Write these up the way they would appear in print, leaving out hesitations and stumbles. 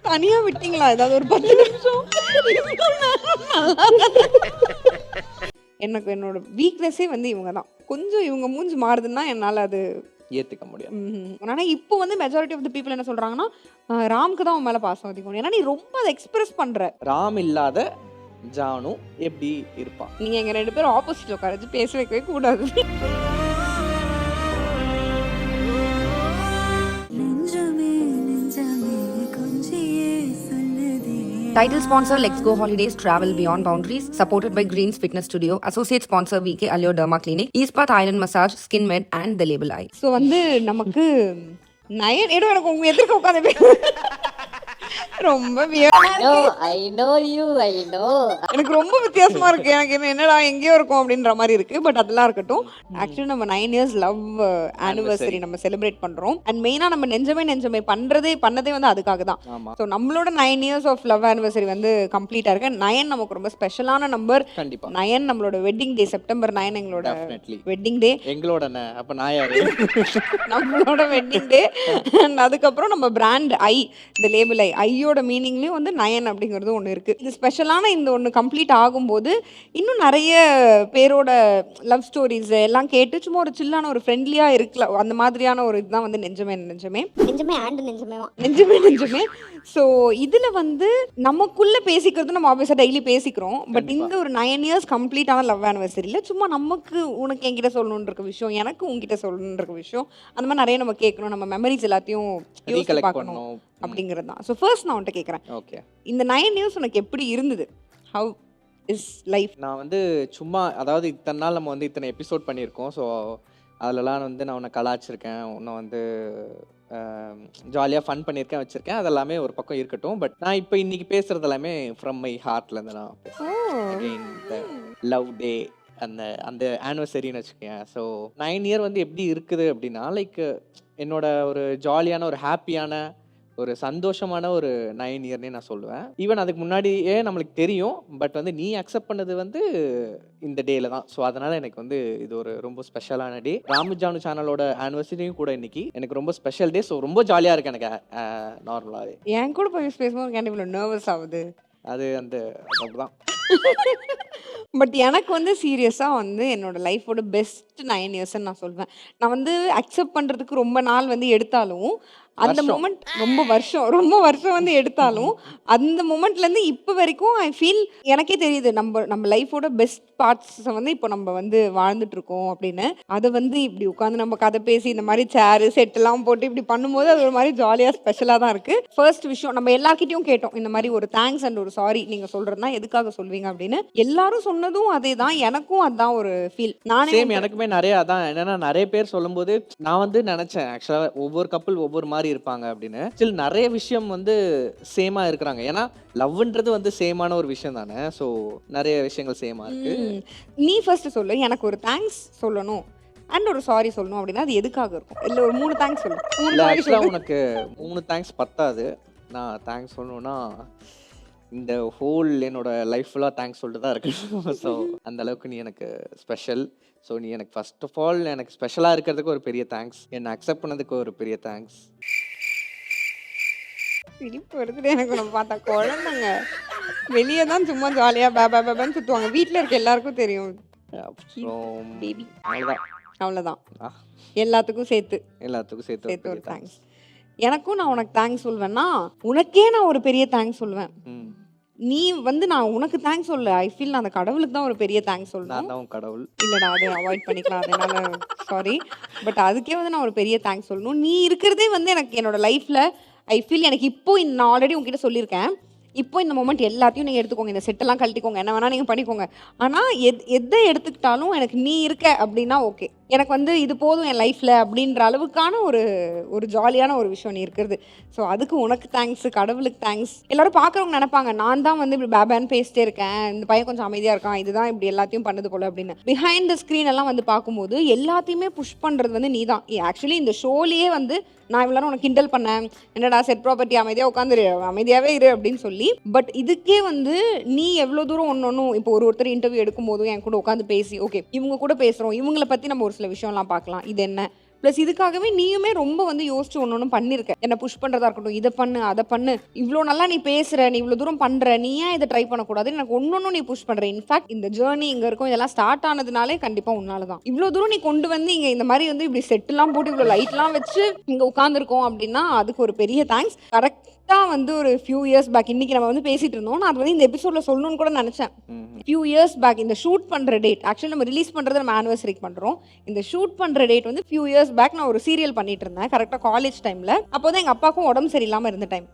தனியா விட்டீங்களா ஏதாவது ஒரு 10 நிமிஷம்? எனக்கு என்னோட வீக்னஸே வந்து இவங்க தான். கொஞ்சம் இவங்க மூஞ்சி மாறுதுன்னா என்னால அது ஏத்துக்க முடியும். ஆனா இப்போ வந்து மெஜாரிட்டி ஆஃப் தி பீப்பிள் என்ன சொல்றாங்கன்னா, ராம்க்கு தான் உன் மேல பாசம் அதிகம். ஏன்னா நீ ரொம்ப அதை எக்ஸ்பிரஸ் பண்ற. ராம் இல்லாத ஜானு எப்படி இருப்பா? நீங்க எங்க 2 பேரும் ஆப்போசிட்ல உட்கார வச்சு பேச வைக்கவே கூடாது. Title sponsor Let's Go Holidays Travel Beyond Boundaries, supported by Greens Fitness Studio, associate sponsor VK Allure Derma Clinic, East Path Island Massage, Skin Med and The Label Eye. So வந்து நமக்கு நயன் ஏதோ எனக்கு உங்க எதிர்க்க உட்காந்து ரொம்ப I know you. எனக்கு ரொம்ப வித்தியாசமா இருக்கு. எனக்கு என்னடா எங்கேயோ இருக்கும் அப்படின்ற மாதிரி இருக்கு. பட் அதெல்லாம் இருக்கட்டும். ஆக்சுவலி நம்ம 9 years லவ் ஆனிவர்சரி நம்ம செலிப்ரேட் பண்றோம். அண்ட் மெயினா நம்ம நெஞ்சமே பண்ணதே வந்து அதுக்காக தான். ஆமா. ஸோ நம்மளோட 9 years ஆஃப் லவ் ஆனிவர்சரி வந்து கம்ப்ளீட்டா இருக்கு. 9 நமக்கு ரொம்ப ஸ்பெஷலான நம்பர். கண்டிப்பா. 9 நம்மளோட வெட்டிங் டே. செப்டம்பர் 9 எங்களோட Definitely. Wedding day. எங்களோட அப்ப நான் யாரு? நம்மளோட வெட்டிங் டே. அண்ட் அதுக்கப்புறம் நம்ம பிராண்ட் ஐ, இந்த லேபிள் ஐயோட மீனிங்லயும் வந்து 9 அப்படிங்கிறது ஒன்று இருக்கு. இது ஸ்பெஷலான இந்த ஒன்று கம்ப்ளீட் ஆகும்போது இன்னும் நிறைய பேரோட லவ் ஸ்டோரிஸ் எல்லாம் கேட்டு சும்மா ஒரு சில்லான ஒரு ஃப்ரெண்ட்லியா இருக்கலாம். அந்த மாதிரியான ஒரு இதுதான் வந்து நெஞ்சமே. ஸோ இதுல வந்து நமக்குள்ள பேசிக்கிறது நம்ம ஆப்வியஸா டெய்லி பேசிக்கிறோம். பட் இந்த ஒரு 9 years கம்ப்ளீட்டான லவ் ஆனிவர்சரியில சும்மா நமக்கு உனக்கு என்கிட்ட சொல்லணும்னு இருக்க விஷயம், எனக்கு உங்ககிட்ட சொல்லணும்னு இருக்க விஷயம், அந்த மாதிரி நிறைய நம்ம கேட்கணும். நம்ம மெமரிஸ் எல்லாத்தையும் யோசிச்சு ரீகலெக்ட் பார்க்கணும் பண்ணனும் அப்படிங்கிறது தான். ஸோ ஃபர்ஸ்ட் நான் உன்கிட்ட கேட்குறேன், ஓகே, இந்த 9 years உனக்கு எப்படி இருந்தது? How is life? நான் வந்து சும்மா அதாவது இத்தனை நாள் நம்ம வந்து இத்தனை எபிசோட் பண்ணியிருக்கோம். ஸோ அதிலலாம் வந்து நான் உன்னை கலாச்சிருக்கேன், உன்னை வந்து ஜாலியாக ஃபன் பண்ணியிருக்கேன், வச்சுருக்கேன். அதெல்லாமே ஒரு பக்கம் இருக்கட்டும். பட் நான் இப்போ இன்னைக்கு பேசுறது எல்லாமே ஃப்ரம் மை ஹார்ட்லேருந்து நான் அகெயின் த லவ் டே அந்த அந்த ஆனிவர்சரின்னு வச்சுக்கேன். ஸோ 9 year வந்து எப்படி இருக்குது அப்படின்னா, லைக் என்னோட ஒரு ஜாலியான ஒரு ஹாப்பியான ஒரு சந்தோஷமான ஒரு 9 yearனே நான் சொல்லுவேன். ஈவன் அதுக்கு முன்னாடியே நம்மளுக்கு தெரியும். பட் வந்து நீ அக்செப்ட் பண்ணது வந்து இந்த டேல தான். ஸோ அதனால எனக்கு வந்து இது ஒரு ரொம்ப ஸ்பெஷலான டே. ராமஜானு சேனலோட ஆனிவர்சரியும் கூட இன்னைக்கு எனக்கு ரொம்ப ஸ்பெஷல் டே. ஸோ ரொம்ப ஜாலியாக இருக்கு எனக்கு நார்மலாகவே. என் கூட போய் பேசும்போது எனக்கு இவ்வளோ நர்வஸ் ஆகுது. அது அந்த அப்படிதான். பட் எனக்கு வந்து சீரியஸாக வந்து என்னோட லைஃபோட பெஸ்ட் 9 yearsன்னு நான் சொல்வேன். நான் வந்து அக்செப்ட் பண்ணுறதுக்கு ரொம்ப நாள் வந்து எடுத்தாலும், அந்த மொமெண்ட் ரொம்ப வருஷம் வந்து எடுத்தாலும், அந்த மொமெண்ட்லேருந்து இப்போ வரைக்கும் ஐ ஃபீல் எனக்கே தெரியுது நம்ம லைஃபோட பெஸ்ட் பார்ட்ஸை வந்து இப்போ நம்ம வந்து வாழ்ந்துட்டு இருக்கோம் அப்படின்னு. அதை வந்து இப்படி உட்காந்து நம்ம கதை பேசி இந்த மாதிரி சேரு செட்டெல்லாம் போட்டு இப்படி பண்ணும்போது அது ஒரு மாதிரி ஜாலியாக ஸ்பெஷலாக தான் இருக்குது. ஃபர்ஸ்ட் விஷயம் நம்ம எல்லார்கிட்டையும் கேட்டோம், இந்த மாதிரி ஒரு தேங்க்ஸ் அண்ட் ஒரு சாரி நீங்கள் சொல்கிறதுனா எதுக்காக சொல்வீங்க அப்படின்னு. எல்லாரும் சொன்னதும் அதே தான். எனக்கும் அதுதான் ஒரு ஃபீல். நானே எனக்குமே நிறைய அதான் என்னன்னா, நிறைய பேர் சொல்லும்போது நான் வந்து நினைச்சேன் ஆக்சுவலாக ஒவ்வொரு கப்பல் ஒவ்வொரு மாதிரி இருப்பாங்க அப்படின்னு. ஸ்டில் நிறைய விஷயம் வந்து சேமா இருக்கிறாங்க. ஏன்னா லவ்ன்றது வந்து சேமான ஒரு விஷயம் தானே. ஸோ நிறைய விஷயங்கள் சேமா இருக்கு. நீ ஃபர்ஸ்ட் சொல்லு, எனக்கு ஒரு தேங்க்ஸ் சொல்லணும் அண்ட் ஒரு சாரி சொல்லணும் அப்படின்னா அது எதுக்காக இருக்கும்? இல்லை ஒரு 3 தேங்க்ஸ் சொல்லு. 3 சாரி சொல்லு. உனக்கு 3 தேங்க்ஸ் பத்தாது. நான் தேங்க்ஸ் சொல்லணும்னா இந்த ஹோல் என்னோட லைஃப் ஃபுல்லாக தேங்க்ஸ் சொல்லிட்டு தான் இருக்கு. ஸோ அந்த அளவுக்கு நீ எனக்கு ஸ்பெஷல். ஸோ நீ எனக்கு ஃபர்ஸ்ட் ஆஃப் ஆல் எனக்கு ஸ்பெஷலாக இருக்கிறதுக்கு ஒரு பெரிய தேங்க்ஸ். என்னை அக்செப்ட் பண்ணதுக்கு ஒரு பெரிய தேங்க்ஸ். சிரிப்பு வருது எனக்கு. நம்ம பார்த்தா குழந்தைங்க வெளியே தான் சும்மா ஜாலியாக பேபான்னு சுற்றுவாங்க. வீட்டில் இருக்க எல்லாருக்கும் தெரியும். பேபி அவ்வளோதான். எல்லாத்துக்கும் சேர்த்து ஒரு தேங்க்ஸ். எனக்கும் நான் உனக்கு தேங்க்ஸ் சொல்வேன்னா, உனக்கே நான் ஒரு பெரிய தேங்க்ஸ் சொல்லுவேன். நீ வந்து நான் உனக்கு தேங்க்ஸ் சொல்ல, ஐ ஃபீல் நான் அந்த கடவுளுக்கு தான் ஒரு பெரிய தேங்க்ஸ் சொல்லணும். நான் கடவுள் இல்லடா, அதை அவாய்ட் பண்ணிக்கலாம், அதனால சாரி. பட் அதுக்கே வந்து நான் ஒரு பெரிய தேங்க்ஸ் சொல்லணும். நீ இருக்கிறதே வந்து எனக்கு என்னோட லைஃப்ல ஐ ஃபீல் எனக்கு இப்போ நான் ஆல்ரெடி உங்ககிட்ட சொல்லியிருக்கேன். இப்போ இந்த மொமெண்ட் எல்லாத்தையும் நீங்கள் எடுத்துக்கோங்க, இந்த செட்டெல்லாம் கழட்டிக்கோங்க, என்ன வேணால் நீங்கள் பண்ணிக்கோங்க. ஆனால் எதை எடுத்துக்கிட்டாலும் எனக்கு நீ இருக்க அப்படின்னா ஓகே, எனக்கு வந்து இது போதும் என் லைஃப்பில் அப்படின்ற அளவுக்கான ஒரு ஜாலியான ஒரு விஷயம் நீ இருக்கிறது. ஸோ அதுக்கு உனக்கு தேங்க்ஸ், கடவுளுக்கு தேங்க்ஸ். எல்லாரும் பார்க்குறவங்க நினைப்பாங்க நான் தான் வந்து இப்படி பேபான்னு பேசிட்டே இருக்கேன், இந்த பையன் கொஞ்சம் அமைதியாக இருக்கான், இதுதான் இப்படி எல்லாத்தையும் பண்ணது போல அப்படின்னு. பிஹைண்ட் த ஸ்க்ரீன் எல்லாம் வந்து பார்க்கும்போது எல்லாத்தையுமே புஷ் பண்ணுறது வந்து நீ தான். ஆக்சுவலி இந்த ஷோலேயே வந்து நான் இவ்வளோ உனக்கு கிண்டல் பண்ணேன், என்னடா செட் ப்ராப்பர்ட்டி அமைதியாக உட்காந்துரு, அமைதியாகவே இரு அப்படின்னு சொல்லி. பட் இதுக்கே வந்து நீ எவ்வளோ தூரம் ஒன்றும் இப்போ ஒருத்தர் இன்டர்வியூ எடுக்கும் போதும் என் கூட உட்காந்து பேசி ஓகே இவங்க கூட பேசுகிறோம், இவங்களை பற்றி நம்ம ஒரு சில விஷயம்லாம் பார்க்கலாம், இது என்ன ப்ளஸ் இதுக்காகவே நீயுமே ரொம்ப வந்து யோசிச்சு ஒன்று பண்ணியிருக்க. என்ன புஷ் பண்ணுறதா இருக்கட்டும், இதை பண்ணு அதை பண்ணு, இவ்வளோ நல்லா நீ பேசுகிற, நீ இவ்வளோ தூரம் பண்ணுற, நீ ஏன் இதை ட்ரை பண்ணக்கூடாது, எனக்கு ஒன்னொன்னும் நீ புஷ் பண்ணுற. இன்ஃபேக்ட் இந்த ஜேர்னி இங்கே இருக்கும் இதெல்லாம் ஸ்டார்ட் ஆனதுனாலே கண்டிப்பாக உன்னால தான். இவ்வளோ தூரம் நீ கொண்டு வந்து இங்கே இந்த மாதிரி வந்து இப்படி செட்டுலாம் போட்டு இவ்வளோ லைட்லாம் வச்சு இங்கே உட்காந்துருக்கோம் அப்படின்னா அதுக்கு ஒரு பெரிய தேங்க்ஸ். கரெக்டாக வந்து ஒரு ஃபியூ இயர்ஸ் பேக் இன்னைக்கு நம்ம வந்து பேசிட்டு இருந்தோம். நான் அது வந்து இந்த எபிசோட்ல சொல்லணும்னு கூட நினச்சேன். ஃபியூ இயர்ஸ் பேக் இந்த ஷூட் பண்ணுற டேட் ஆக்சுவலி நம்ம ரிலீஸ் பண்ணுறது நம்ம ஆனிவர்சரிக்கு பண்ணுறோம். இந்த ஷூட் பண்ணுற டேட் வந்து ஃபியூ இயர்ஸ் பேக் நான் ஒரு சீரியல் பண்ணிட்டு இருந்தேன் கரெக்டாக காலேஜ் டைமில். அப்போ தான் எங்கள் அப்பாவுக்கும் உடம்பு சரியில்லாமல் இருந்த டைம்.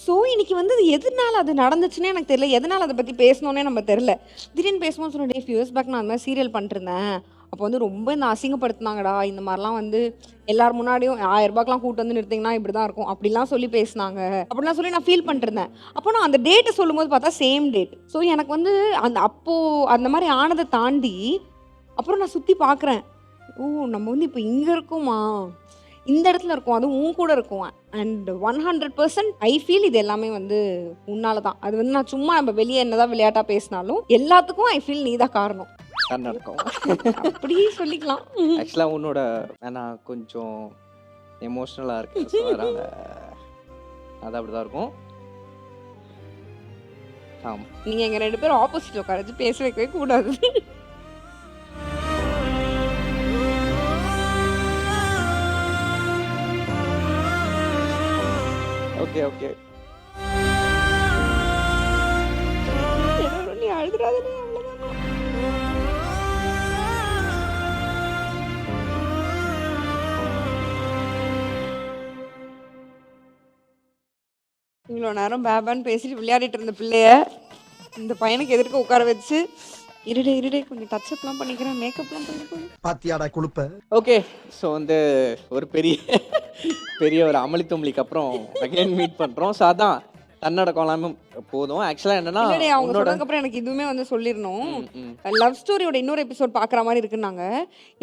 ஸோ இன்னைக்கு வந்து எதனால அது நடந்துச்சுன்னே எனக்கு தெரியல, எதனால அதை பற்றி பேசணுன்னே நம்ம தெரியல. திடீர்னு பேசும்போது சொன்னேன், ஃபியூ இயர்ஸ் பேக் நான் அந்த மாதிரி சீரியல் பண்ணிருந்தேன், அப்போ வந்து ரொம்ப இந்த அசிங்கப்படுத்தினாங்கடா, இந்த மாதிரிலாம் வந்து எல்லார் முன்னாடியும் 1000 ரூபாய்க்குலாம் கூட்டு வந்து நிறுத்திங்கன்னா இப்படி தான் இருக்கும் அப்படிலாம் சொல்லி பேசினாங்க அப்படிலாம் சொல்லி நான் ஃபீல் பண்ணிருந்தேன். அப்போ நான் அந்த டேட்டை சொல்லும்போது பார்த்தா சேம் டேட். ஸோ எனக்கு வந்து அப்போது அந்த மாதிரி ஆனதை தாண்டி அப்புறம் நான் சுற்றி பார்க்குறேன், ஓ நம்ம வந்து இப்போ இங்கே இருக்கோமா, இந்த இடத்துல இருக்கும், அது உன் கூட இருக்கும். அண்ட் 100% ஐ ஃபீல் இது எல்லாமே வந்து உன்னால தான். அது வந்து நான் சும்மா நம்ம வெளியே என்னதான் விளையாட்டா பேசினாலும் எல்லாத்துக்கும் ஐ ஃபீல் நீ தான் காரணம். நடக்கும். அப்படி சொல்லிக்கலாம். ஆக்சுவலாக உன்னோட நான் கொஞ்சம் எமோஷ்னலாக இருக்கு, ஸோ அதனால் அது அப்படி தான் இருக்கும். ஆமாம், நீங்க எங்க 2 பேரும் ஆப்போசிட்ல உட்கார வச்சு பேச வைக்கவே கூடாது. Okay okay. நீ அழுதுறாதே. இவ்வளோ நேரம் பேபான்னு பேசிட்டு விளையாடிட்டு இருந்த பிள்ளைய இந்த பையனுக்கு எதிர்க்க உட்கார வச்சு இருடே கொஞ்சம் டச்சப்லாம் பண்ணிக்கிறேன், மேக்கப்லாம் பண்ணிக்கிறேன். பாத்தியாடா குழுப்ப. ஓகே, ஸோ வந்து ஒரு பெரிய ஒரு அமளித்துமளிக்கு அப்புறம் அகைன் மீட் பண்ணுறோம். ஸோ அதான் தன்னடக்கம் எல்லாமே போதும். ஆக்சுவலாக என்னன்னா அவங்க சொன்னதுக்கப்புறம் எனக்கு இதுவுமே வந்து சொல்லிடணும். லவ் ஸ்டோரியோட இன்னொரு எபிசோட் பார்க்குற மாதிரி இருக்குன்னாங்க.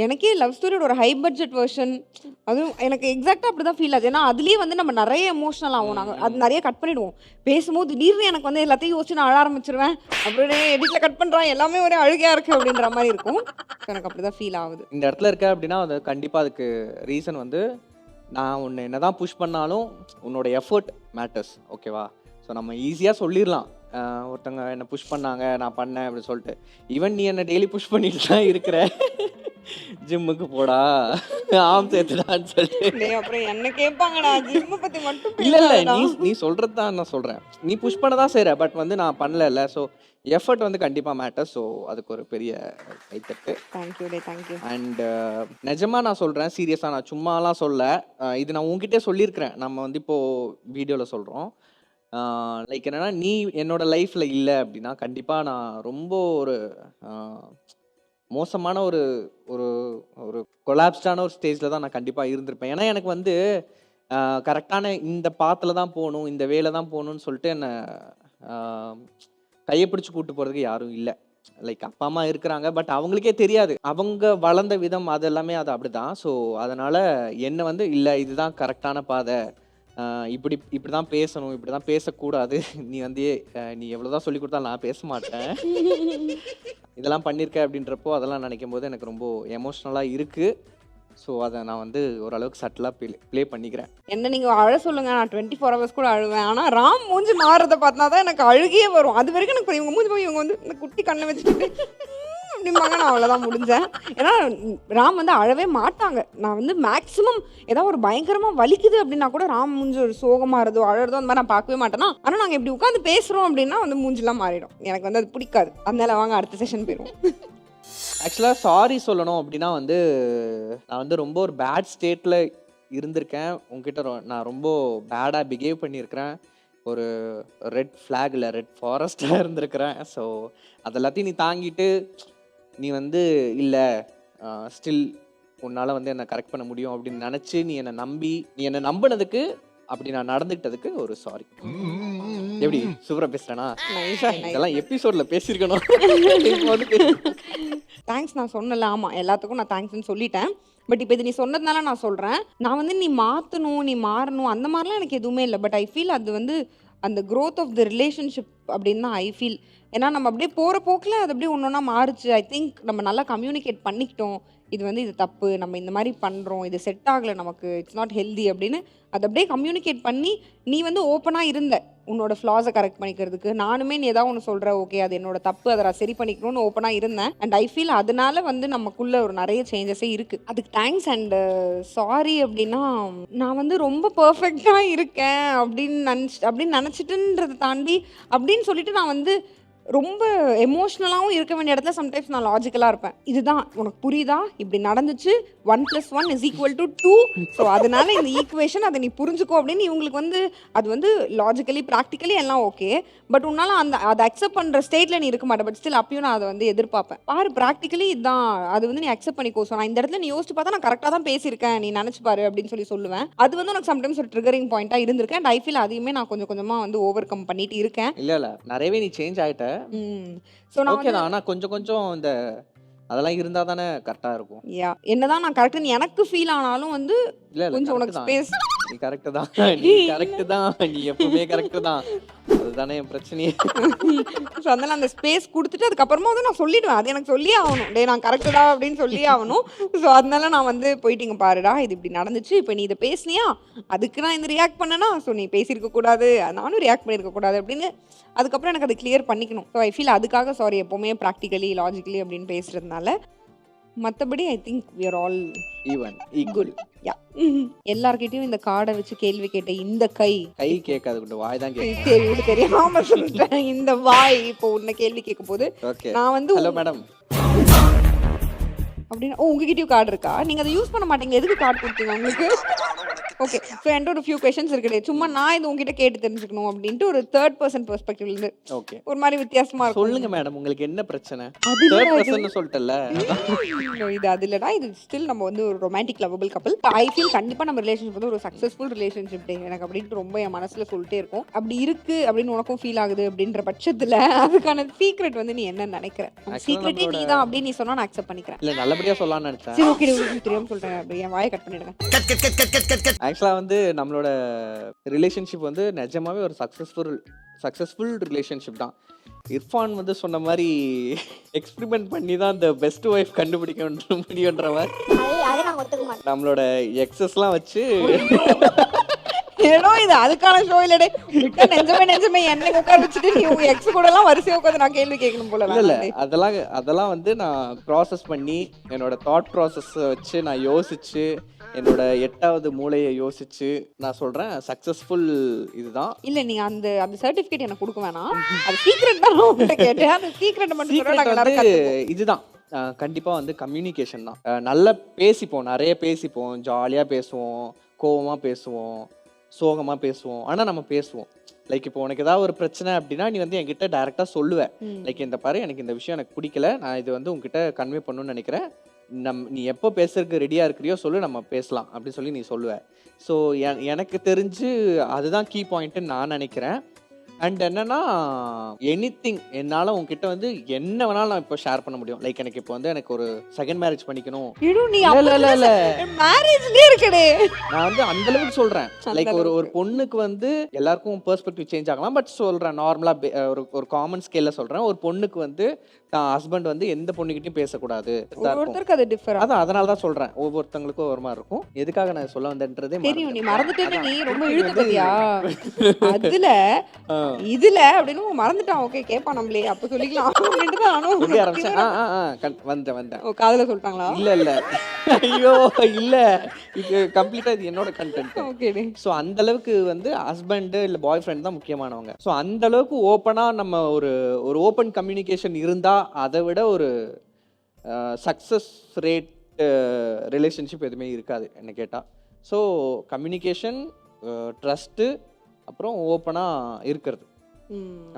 எனக்கே லவ் ஸ்டோரியோட ஒரு ஹை பட்ஜெட் வெர்ஷன் அதுவும் எனக்கு எக்ஸாக்டாக அப்படி தான் ஃபீல் ஆகுது. ஏன்னா அதுலேயே வந்து நம்ம நிறைய எமோஷனல் ஆகும். நாங்கள் அது நிறைய கட் பண்ணிவிடுவோம் பேசும்போது. திடீர்னு எனக்கு வந்து எல்லாத்தையும் யோசிச்சு நான் அழ ஆரம்பிச்சிருவேன். அப்படியே எடிட்டில் கட் பண்ணுறான், எல்லாமே ஒரே அழுகையாக இருக்குது அப்படின்ற மாதிரி இருக்கும். எனக்கு அப்படி தான் ஃபீல் ஆகுது. இந்த இடத்துல இருக்க அப்படின்னா அது கண்டிப்பாக அதுக்கு ரீசன் வந்து நான் உன்னை என்ன தான் புஷ் பண்ணாலும் உன்னோட எஃபர்ட் மேட்டர்ஸ். ஓகேவா? ஸோ நம்ம ஈஸியாக சொல்லிடலாம், ஒருத்தவங்க என்னை புஷ் பண்ணாங்க நான் பண்ணேன் அப்படின்னு சொல்லிட்டு. ஈவன் நீ என்னை டெய்லி புஷ் பண்ணிட்டு தான் இருக்கிற, ஜிம்முக்கு போடா ஆம் சேர்த்துடான்னு சொல்லிட்டு. அப்புறம் என்ன கேட்பாங்கடா ஜிம்மை பற்றி மட்டும். இல்லை நீ சொல்கிறது தான் நான் சொல்கிறேன். நீ புஷ் பண்ண தான் செய்கிற, பட் வந்து நான் பண்ணல. ஸோ எஃபர்ட் வந்து கண்டிப்பாக மேட்டர். ஸோ அதுக்கு ஒரு பெரிய கைத்தட்டு. தேங்க்யூ. அண்ட் நிஜமாக நான் சொல்கிறேன், சீரியஸாக நான் சும்மாலாம் சொல்ல. இது நான் உங்ககிட்டே சொல்லியிருக்கிறேன், நம்ம வந்து இப்போது வீடியோவில் சொல்கிறோம். லைக் என்னன்னா, நீ என்னோட லைஃப்பில் இல்லை அப்படின்னா கண்டிப்பாக நான் ரொம்ப ஒரு மோசமான ஒரு ஒரு ஒரு கொலாப்ஸ்டான ஒரு ஸ்டேஜில் தான் நான் கண்டிப்பாக இருந்திருப்பேன். ஏன்னா எனக்கு வந்து கரெக்டான இந்த பாத்தில் தான் போகணும், இந்த வேலை தான் போகணுன்னு சொல்லிட்டு என்னை கையை பிடிச்சி கூப்பிட்டு போகிறதுக்கு யாரும் இல்லை. லைக் அப்பா அம்மா இருக்கிறாங்க, பட் அவங்களுக்கே தெரியாது, அவங்க வளர்ந்த விதம் அது எல்லாமே அது அப்படி தான். ஸோ அதனால் என்னை வந்து இல்லை இதுதான் கரெக்டான பாதை, இப்படி தான் பேசணும், இப்படி தான் பேசக்கூடாது, நீ வந்து நீ எவ்வளோதான் சொல்லி கொடுத்தாலும் நான் பேச மாட்டேன், இதெல்லாம் பண்ணியிருக்க அப்படின்றப்போ அதெல்லாம் நினைக்கும் போது எனக்கு ரொம்ப எமோஷ்னலாக இருக்குது. ஸோ அதை நான் வந்து ஓரளவுக்கு சட்டிலாக ப்ளே பண்ணிக்கிறேன். என்ன நீங்கள் அழ சொல்லுங்க, நான் 24 ஹவர்ஸ் கூட அழுவேன். ஆனால் ராம் மூஞ்சி மாறுறதை பார்த்தா தான் எனக்கு அழுகியே வரும். அது வரைக்கும் எனக்கு இவங்க மூஞ்சி போய் இவங்க வந்து இந்த குட்டி கண்ணை வச்சுக்கிட்டு அப்படிம்பாங்க. நான் அவ்வளோதான் முடிஞ்சேன். ஏன்னா ராம் வந்து அழவே மாட்டாங்க. நான் வந்து மேக்ஸிமம் ஏதாவது ஒரு பயங்கரமாக வலிக்குது அப்படின்னா கூட ராம் மூஞ்சி ஒரு சோகமாக இருதோ அழறதோ அந்த மாதிரி நான் பார்க்கவே மாட்டேன்னா. ஆனால் நாங்கள் இப்படி உட்காந்து பேசுகிறோம் அப்படின்னா வந்து மூஞ்சிலாம் மாறிடும். எனக்கு வந்து அது பிடிக்காது. அதனால வாங்க அடுத்த செஷன் போயிடும். ஆக்சுவலாக சாரி சொல்லணும் அப்படின்னா வந்து நான் வந்து ரொம்ப ஒரு பேட் ஸ்டேட்டில் இருந்திருக்கேன். உங்ககிட்ட நான் ரொம்ப பேடாக பிஹேவ் பண்ணியிருக்கிறேன். ஒரு ரெட் ஃப்ளாகில் ரெட் ஃபாரஸ்ட்டாக இருந்திருக்கிறேன். ஸோ அதெல்லாத்தையும் நீ தாங்கிட்டு நீ வந்து இல்லை ஸ்டில் உன்னால் வந்து என்னை கரெக்ட் பண்ண முடியும் அப்படின்னு நினச்சி நீ என்னை நம்பினதுக்கு, அப்படி நான் நடந்துக்கிட்டதுக்கு ஒரு சாரி. எப்படி சூப்பராக பேசுகிறேன்னா? இதெல்லாம் எபிசோடில் பேசியிருக்கணும். தேங்க்ஸ் நான் சொன்னல. ஆமாம், எல்லாத்துக்கும் நான் தேங்க்ஸ்ன்னு சொல்லிட்டேன். பட் இப்போ இது நீ சொன்னதுனால நான் சொல்கிறேன். நான் வந்து நீ மாற்றணும், நீ மாறணும் அந்த மாதிரிலாம் எனக்கு எதுவுமே இல்லை. பட் ஐ ஃபீல் அது வந்து அந்த க்ரோத் ஆஃப் த ரிலேஷன்ஷிப் அப்படின்னு தான் ஐ ஃபீல். ஏன்னா நம்ம அப்படியே போகிற போக்கில் அது அப்படியே ஒன்று ஒன்றா மாறுச்சு. ஐ திங்க் நம்ம நல்லா கம்யூனிகேட் பண்ணிக்கிட்டோம். இது தப்பு, நம்ம இந்த மாதிரி பண்ணுறோம், இது செட் ஆகலை நமக்கு, இட்ஸ் நாட் ஹெல்தி அப்படின்னு அதை அப்படியே கம்யூனிகேட் பண்ணி நீ ஓப்பனாக இருந்த உன்னோட ஃப்ளாஸை கரெக்ட் பண்ணிக்கிறதுக்கு. நானுமே நீ ஏதாவது ஒன்று சொல்கிற, ஓகே அது என்னோட தப்பு, அதை நான் சரி பண்ணிக்கணும்னு ஓப்பனாக இருந்தேன். அண்ட் ஐ ஃபீல் அதனால நம்ம குள்ள ஒரு நிறைய சேஞ்சஸே இருக்குது. அதுக்கு தேங்க்ஸ். அண்ட் சாரி அப்படின்னா நான் ரொம்ப பர்ஃபெக்டாக இருக்கேன் அப்படின்னு நினச்சிட்டுன்றதை தாண்டி அப்படின்னு சொல்லிட்டு நான் ரொம்ப எமோஷ்னலாகவும் இருக்க வேண்டிய இடத்துல சம்டைம்ஸ் நான் லாஜிக்கலாக இருப்பேன். இதுதான் உனக்கு புரியுதா, இப்படி நடந்துச்சு, 1+1 = 2. ஸோ அதனால இந்த ஈக்குவேஷன் அதை நீ புரிஞ்சுக்கோ அப்படின்னு இவங்களுக்கு அது லாஜிக்கலி ப்ராக்டிக்கலி எல்லாம் ஓகே. பட் உன்னால் அதை அக்செப்ட் பண்ணுற ஸ்டேட்டில் நீ இருக்க மாட்டேன். பட் ஸ்டில் அப்பயும் நான் அதை எதிர்பார்ப்பேன். பாரு ப்ராக்டிக்கலி இதுதான், அது நீ அக்செப்ட் பண்ணிக்கோ. ஸோ நான் இந்த இடத்துல நீ யோசிச்சு பார்த்தா நான் கரெக்டாக தான் பேசியிருக்கேன், நீ நினச்சி பாரு அப்படின்னு சொல்லுவேன். அது எனக்கு சம்டைம்ஸ் ஒரு ட்ரிகரிங் பாயிண்ட்டாக இருந்திருக்கேன். அண்ட் ஐ ஃபீல் அதையுமே நான் கொஞ்சம் கொஞ்சமாக ஓவர் கம் பண்ணிட்டு இருக்கேன். இல்லை நிறையவே நீ சேஞ்ச் ஆகிட்ட. ஸோ நான் ஓகே தான், ஆனால் கொஞ்சம் இந்த அதெல்லாம் இருந்தால் தானே கரெக்டாக இருக்கும். என்னதான் நான் கரெக்டுன்னு எனக்கு ஃபீல் ஆனாலும் இல்லை கொஞ்சம் உனக்கு ஸ்பேஸ். நீ கரெக்டு தான், நீ கரெக்டு தான், நீ எப்பவுமே கரெக்டு தான். அதுதானே என் பிரச்சனையே. ஸோ அதனால அந்த ஸ்பேஸ் கொடுத்துட்டு அதுக்கப்புறமா நான் சொல்லிடுவேன். அது எனக்கு சொல்லியே ஆகணும், டே நான் கரெக்டுடா அப்படின்னு சொல்லியே ஆகணும். ஸோ அதனால நான் போயிட்டீங்க பாருடா, இது இப்படி நடந்துச்சு, இப்போ நீ இதை பேசுனியா, அதுக்கு நான் இந்த ரியாக்ட் பண்ணனா, ஸோ நீ பேசியிருக்க கூடாது, நானும் ரியாக்ட் பண்ணியிருக்க கூடாது அப்படின்னு அதுக்கப்புறம் எனக்கு அதை கிளியர் பண்ணிக்கணும். ஸோ ஐ ஃபீல் அதுக்காக சாரி எப்போவுமே ப்ராக்டிக்கலி லாஜிக்கலி அப்படின்னு பேசுறதுனால. மற்றபடி I think we are all equal. எல்லார்கிட்டயும் இந்த கார்டை வச்சு கேள்வி கேட்ட இந்த கை கேட்காது, வாய் தான் கேட்கும். சரி தெரியாம சொல்லிட்டேன். இந்த வாய் இப்போ உன்னை கேள்வி கேட்கும் போது நான் ஹலோ மேடம் அப்படின்னா உங்ககிட்டயும் கார்டு இருக்கா, நீங்க அதை யூஸ் பண்ண மாட்டீங்க, எதுக்கு கார்டு கொடுத்தீங்க உங்களுக்கு? ஓகே, ஸோ என்கிட்ட ஒரு ஃபியூ கொஸ்டின்ஸ் இருக்குது. சும்மா நான் இது உங்ககிட்ட கேட்டு தெரிஞ்சுக்கணும் அப்படின்ட்டு ஒரு தேர்ட் பர்சன் பெர்ஸ்பெக்டிவ்ல இருந்து ஓகே ஒரு மாதிரி வித்தியாசமா இருக்கும். சொல்லுங்க மேடம், உங்களுக்கு என்ன பிரச்சனை? அது தேர்ட் பர்சன் சொல்லிட்டல, இது அது இல்லடா, இது ஸ்டில் நம்ம ஒரு ரொமான்டிக் லவபிள் கப்பல். ஐ ஃபீல் கண்டிப்பா நம்ம ரிலேஷன்ஷிப் ஒரு சக்சஸ்ஃபுல் ரிலேஷன்ஷிப் எனக்கு அப்படின்ட்டு ரொம்ப என் மனசுல சொல்லிட்டே இருக்கும். அப்படி இருக்கு அப்படின்னு உனக்கும் ஃபீல் ஆகுது அப்படின்ற பட்சத்துல அதுக்கான சீக்ரெட் நீ என்ன நினைக்கிற? சீக்ரெட்டே நீ தான் அப்படின்னு நீ சொன்னா நான் அக்செப்ட் பண்ணிக்கிறேன். இல்ல நல்லபடியா சொல்லலாம்னு நினைச்சேன். சரி ஓகே, தெரியாம சொல்றேன், அப்படி என் வாயை கட் பண்ணிடுங்க. ஆக்சுவலா நம்மளோட ரிலேஷன்ஷிப் நிஜமாவே ஒரு சக்சஸ்ஃபுல் ரிலேஷன்ஷிப் தான். இர்ஃபான் சொன்ன மாதிரி எக்ஸ்பெரிமெண்ட் பண்ணி தான் இந்த பெஸ்ட் ஒய்ஃப் கண்டுபிடிக்க முடியுன்ற மாதிரி நம்மளோட எக்ஸஸ்லாம் வச்சு ஏதோ இது அதுக்கான ஷோ இல்லடே. நெஞ்சமே என்ன உட்கார வச்சுட்டு நீ உங்க எக்ஸ் கூட எல்லாம் வரிசையா உட்காந்து நான் கேள்வி கேட்கணும் போல. இல்ல அதெல்லாம் நான் ப்ராசஸ் பண்ணி என்னோட தாட் ப்ராசஸ் வச்சு நான் யோசிச்சு என்னோட 8வது மூளையை யோசிச்சு நான் சொல்றேன் சக்சஸ்ஃபுல் இதுதான். இல்ல நீங்க அந்த சர்டிபிகேட் எனக்கு கொடுக்க வேணாம், அது சீக்ரெட் தான் உங்ககிட்ட கேட்டேன். அந்த சீக்ரெட் மட்டும் இதுதான் கண்டிப்பா கம்யூனிகேஷன் தான். நல்லா பேசிப்போம், நிறைய பேசிப்போம், ஜாலியா பேசுவோம், கோவமா பேசுவோம், சோகமா பேசுவோம். ஆனா நம்ம பேசுவோம். லைக் இப்போ உனக்கு ஏதாவது ஒரு பிரச்சனை அப்படின்னா நீ என்கிட்ட டைரக்டா சொல்லுவேன். லைக் இந்த பாரு எனக்கு இந்த விஷயம் எனக்கு பிடிக்கல, நான் இது உங்ககிட்ட கன்வே பண்ணணும்னு நினைக்கிறேன், நீ எப்போ பேசுறதுக்கு ரெடியா இருக்கிறியோ சொல்லு, நம்ம பேசலாம் அப்படின்னு சொல்லி நீ சொல்லுவ. ஸோ எனக்கு தெரிஞ்சு அதுதான் கீ பாயிண்ட்னு நான் நினைக்கிறேன். அண்ட் என்னன்னா எனிதிங் என்னால உங்ககிட்ட என்ன வேணாலும் நான் இப்போ ஷேர் பண்ண முடியும். லைக் எனக்கு இப்போ எனக்கு ஒரு செகண்ட் மேரேஜ் பண்ணிக்கணும், இல்ல மேரேஜ்லயே இருக்கடே, நான் அந்த அளவுக்கு சொல்றேன். லைக் ஒரு பொண்ணுக்கு எல்லாருக்கும் பெர்ஸ்பெக்டிவ் சேஞ்ச் ஆகலாம். பட் சொல்றேன் நார்மலா ஒரு காமன் ஸ்கேல்ல சொல்றேன். ஒரு பொண்ணுக்கு தான் ஹஸ்பண்ட் எந்த பொண்ணுகிட்டயும் பேசக்கூடாது, அதனால தான் சொல்றேன். ஒவ்வொருத்தங்களுக்கும் ஒரு மாதிரி இருக்கும். எதுக்காக நான் சொல்ல வந்தேன்றதே தெரியும். நீ மறந்துட்டே, நீ ரொம்ப இழுத்து பாத்தியா அதுல இதுல அப்படின்னு மறந்துட்டான். ஓகே கேட்பான் நம்மளே, அப்ப சொல்லிக்கலாம் அப்படின்ட்டு தான் நானும் வந்தேன். காதுல சொல்லிட்டாங்களா? இல்ல ஐயோ இல்ல, இது கம்ப்ளீட்டா இது என்னோட கண்டென்ட். ஓகே, சோ அந்த அளவுக்கு ஹஸ்பண்ட் இல்ல பாய் ஃப்ரெண்ட் தான் முக்கியமானவங்க. சோ அந்த அளவுக்கு ஓப்பனா நம்ம ஒரு ஓப்பன் கம்யூனிகேஷன் இருந்தா அதை விட ஒரு சக்சஸ் ரேட் ரிலேஷன்ஷிப் எதுவுமே இருக்காது என்ன கேட்டா. ஸோ கம்யூனிகேஷன், ட்ரஸ்ட்டு, அப்புறம் ஓப்பனா இருக்கிறது,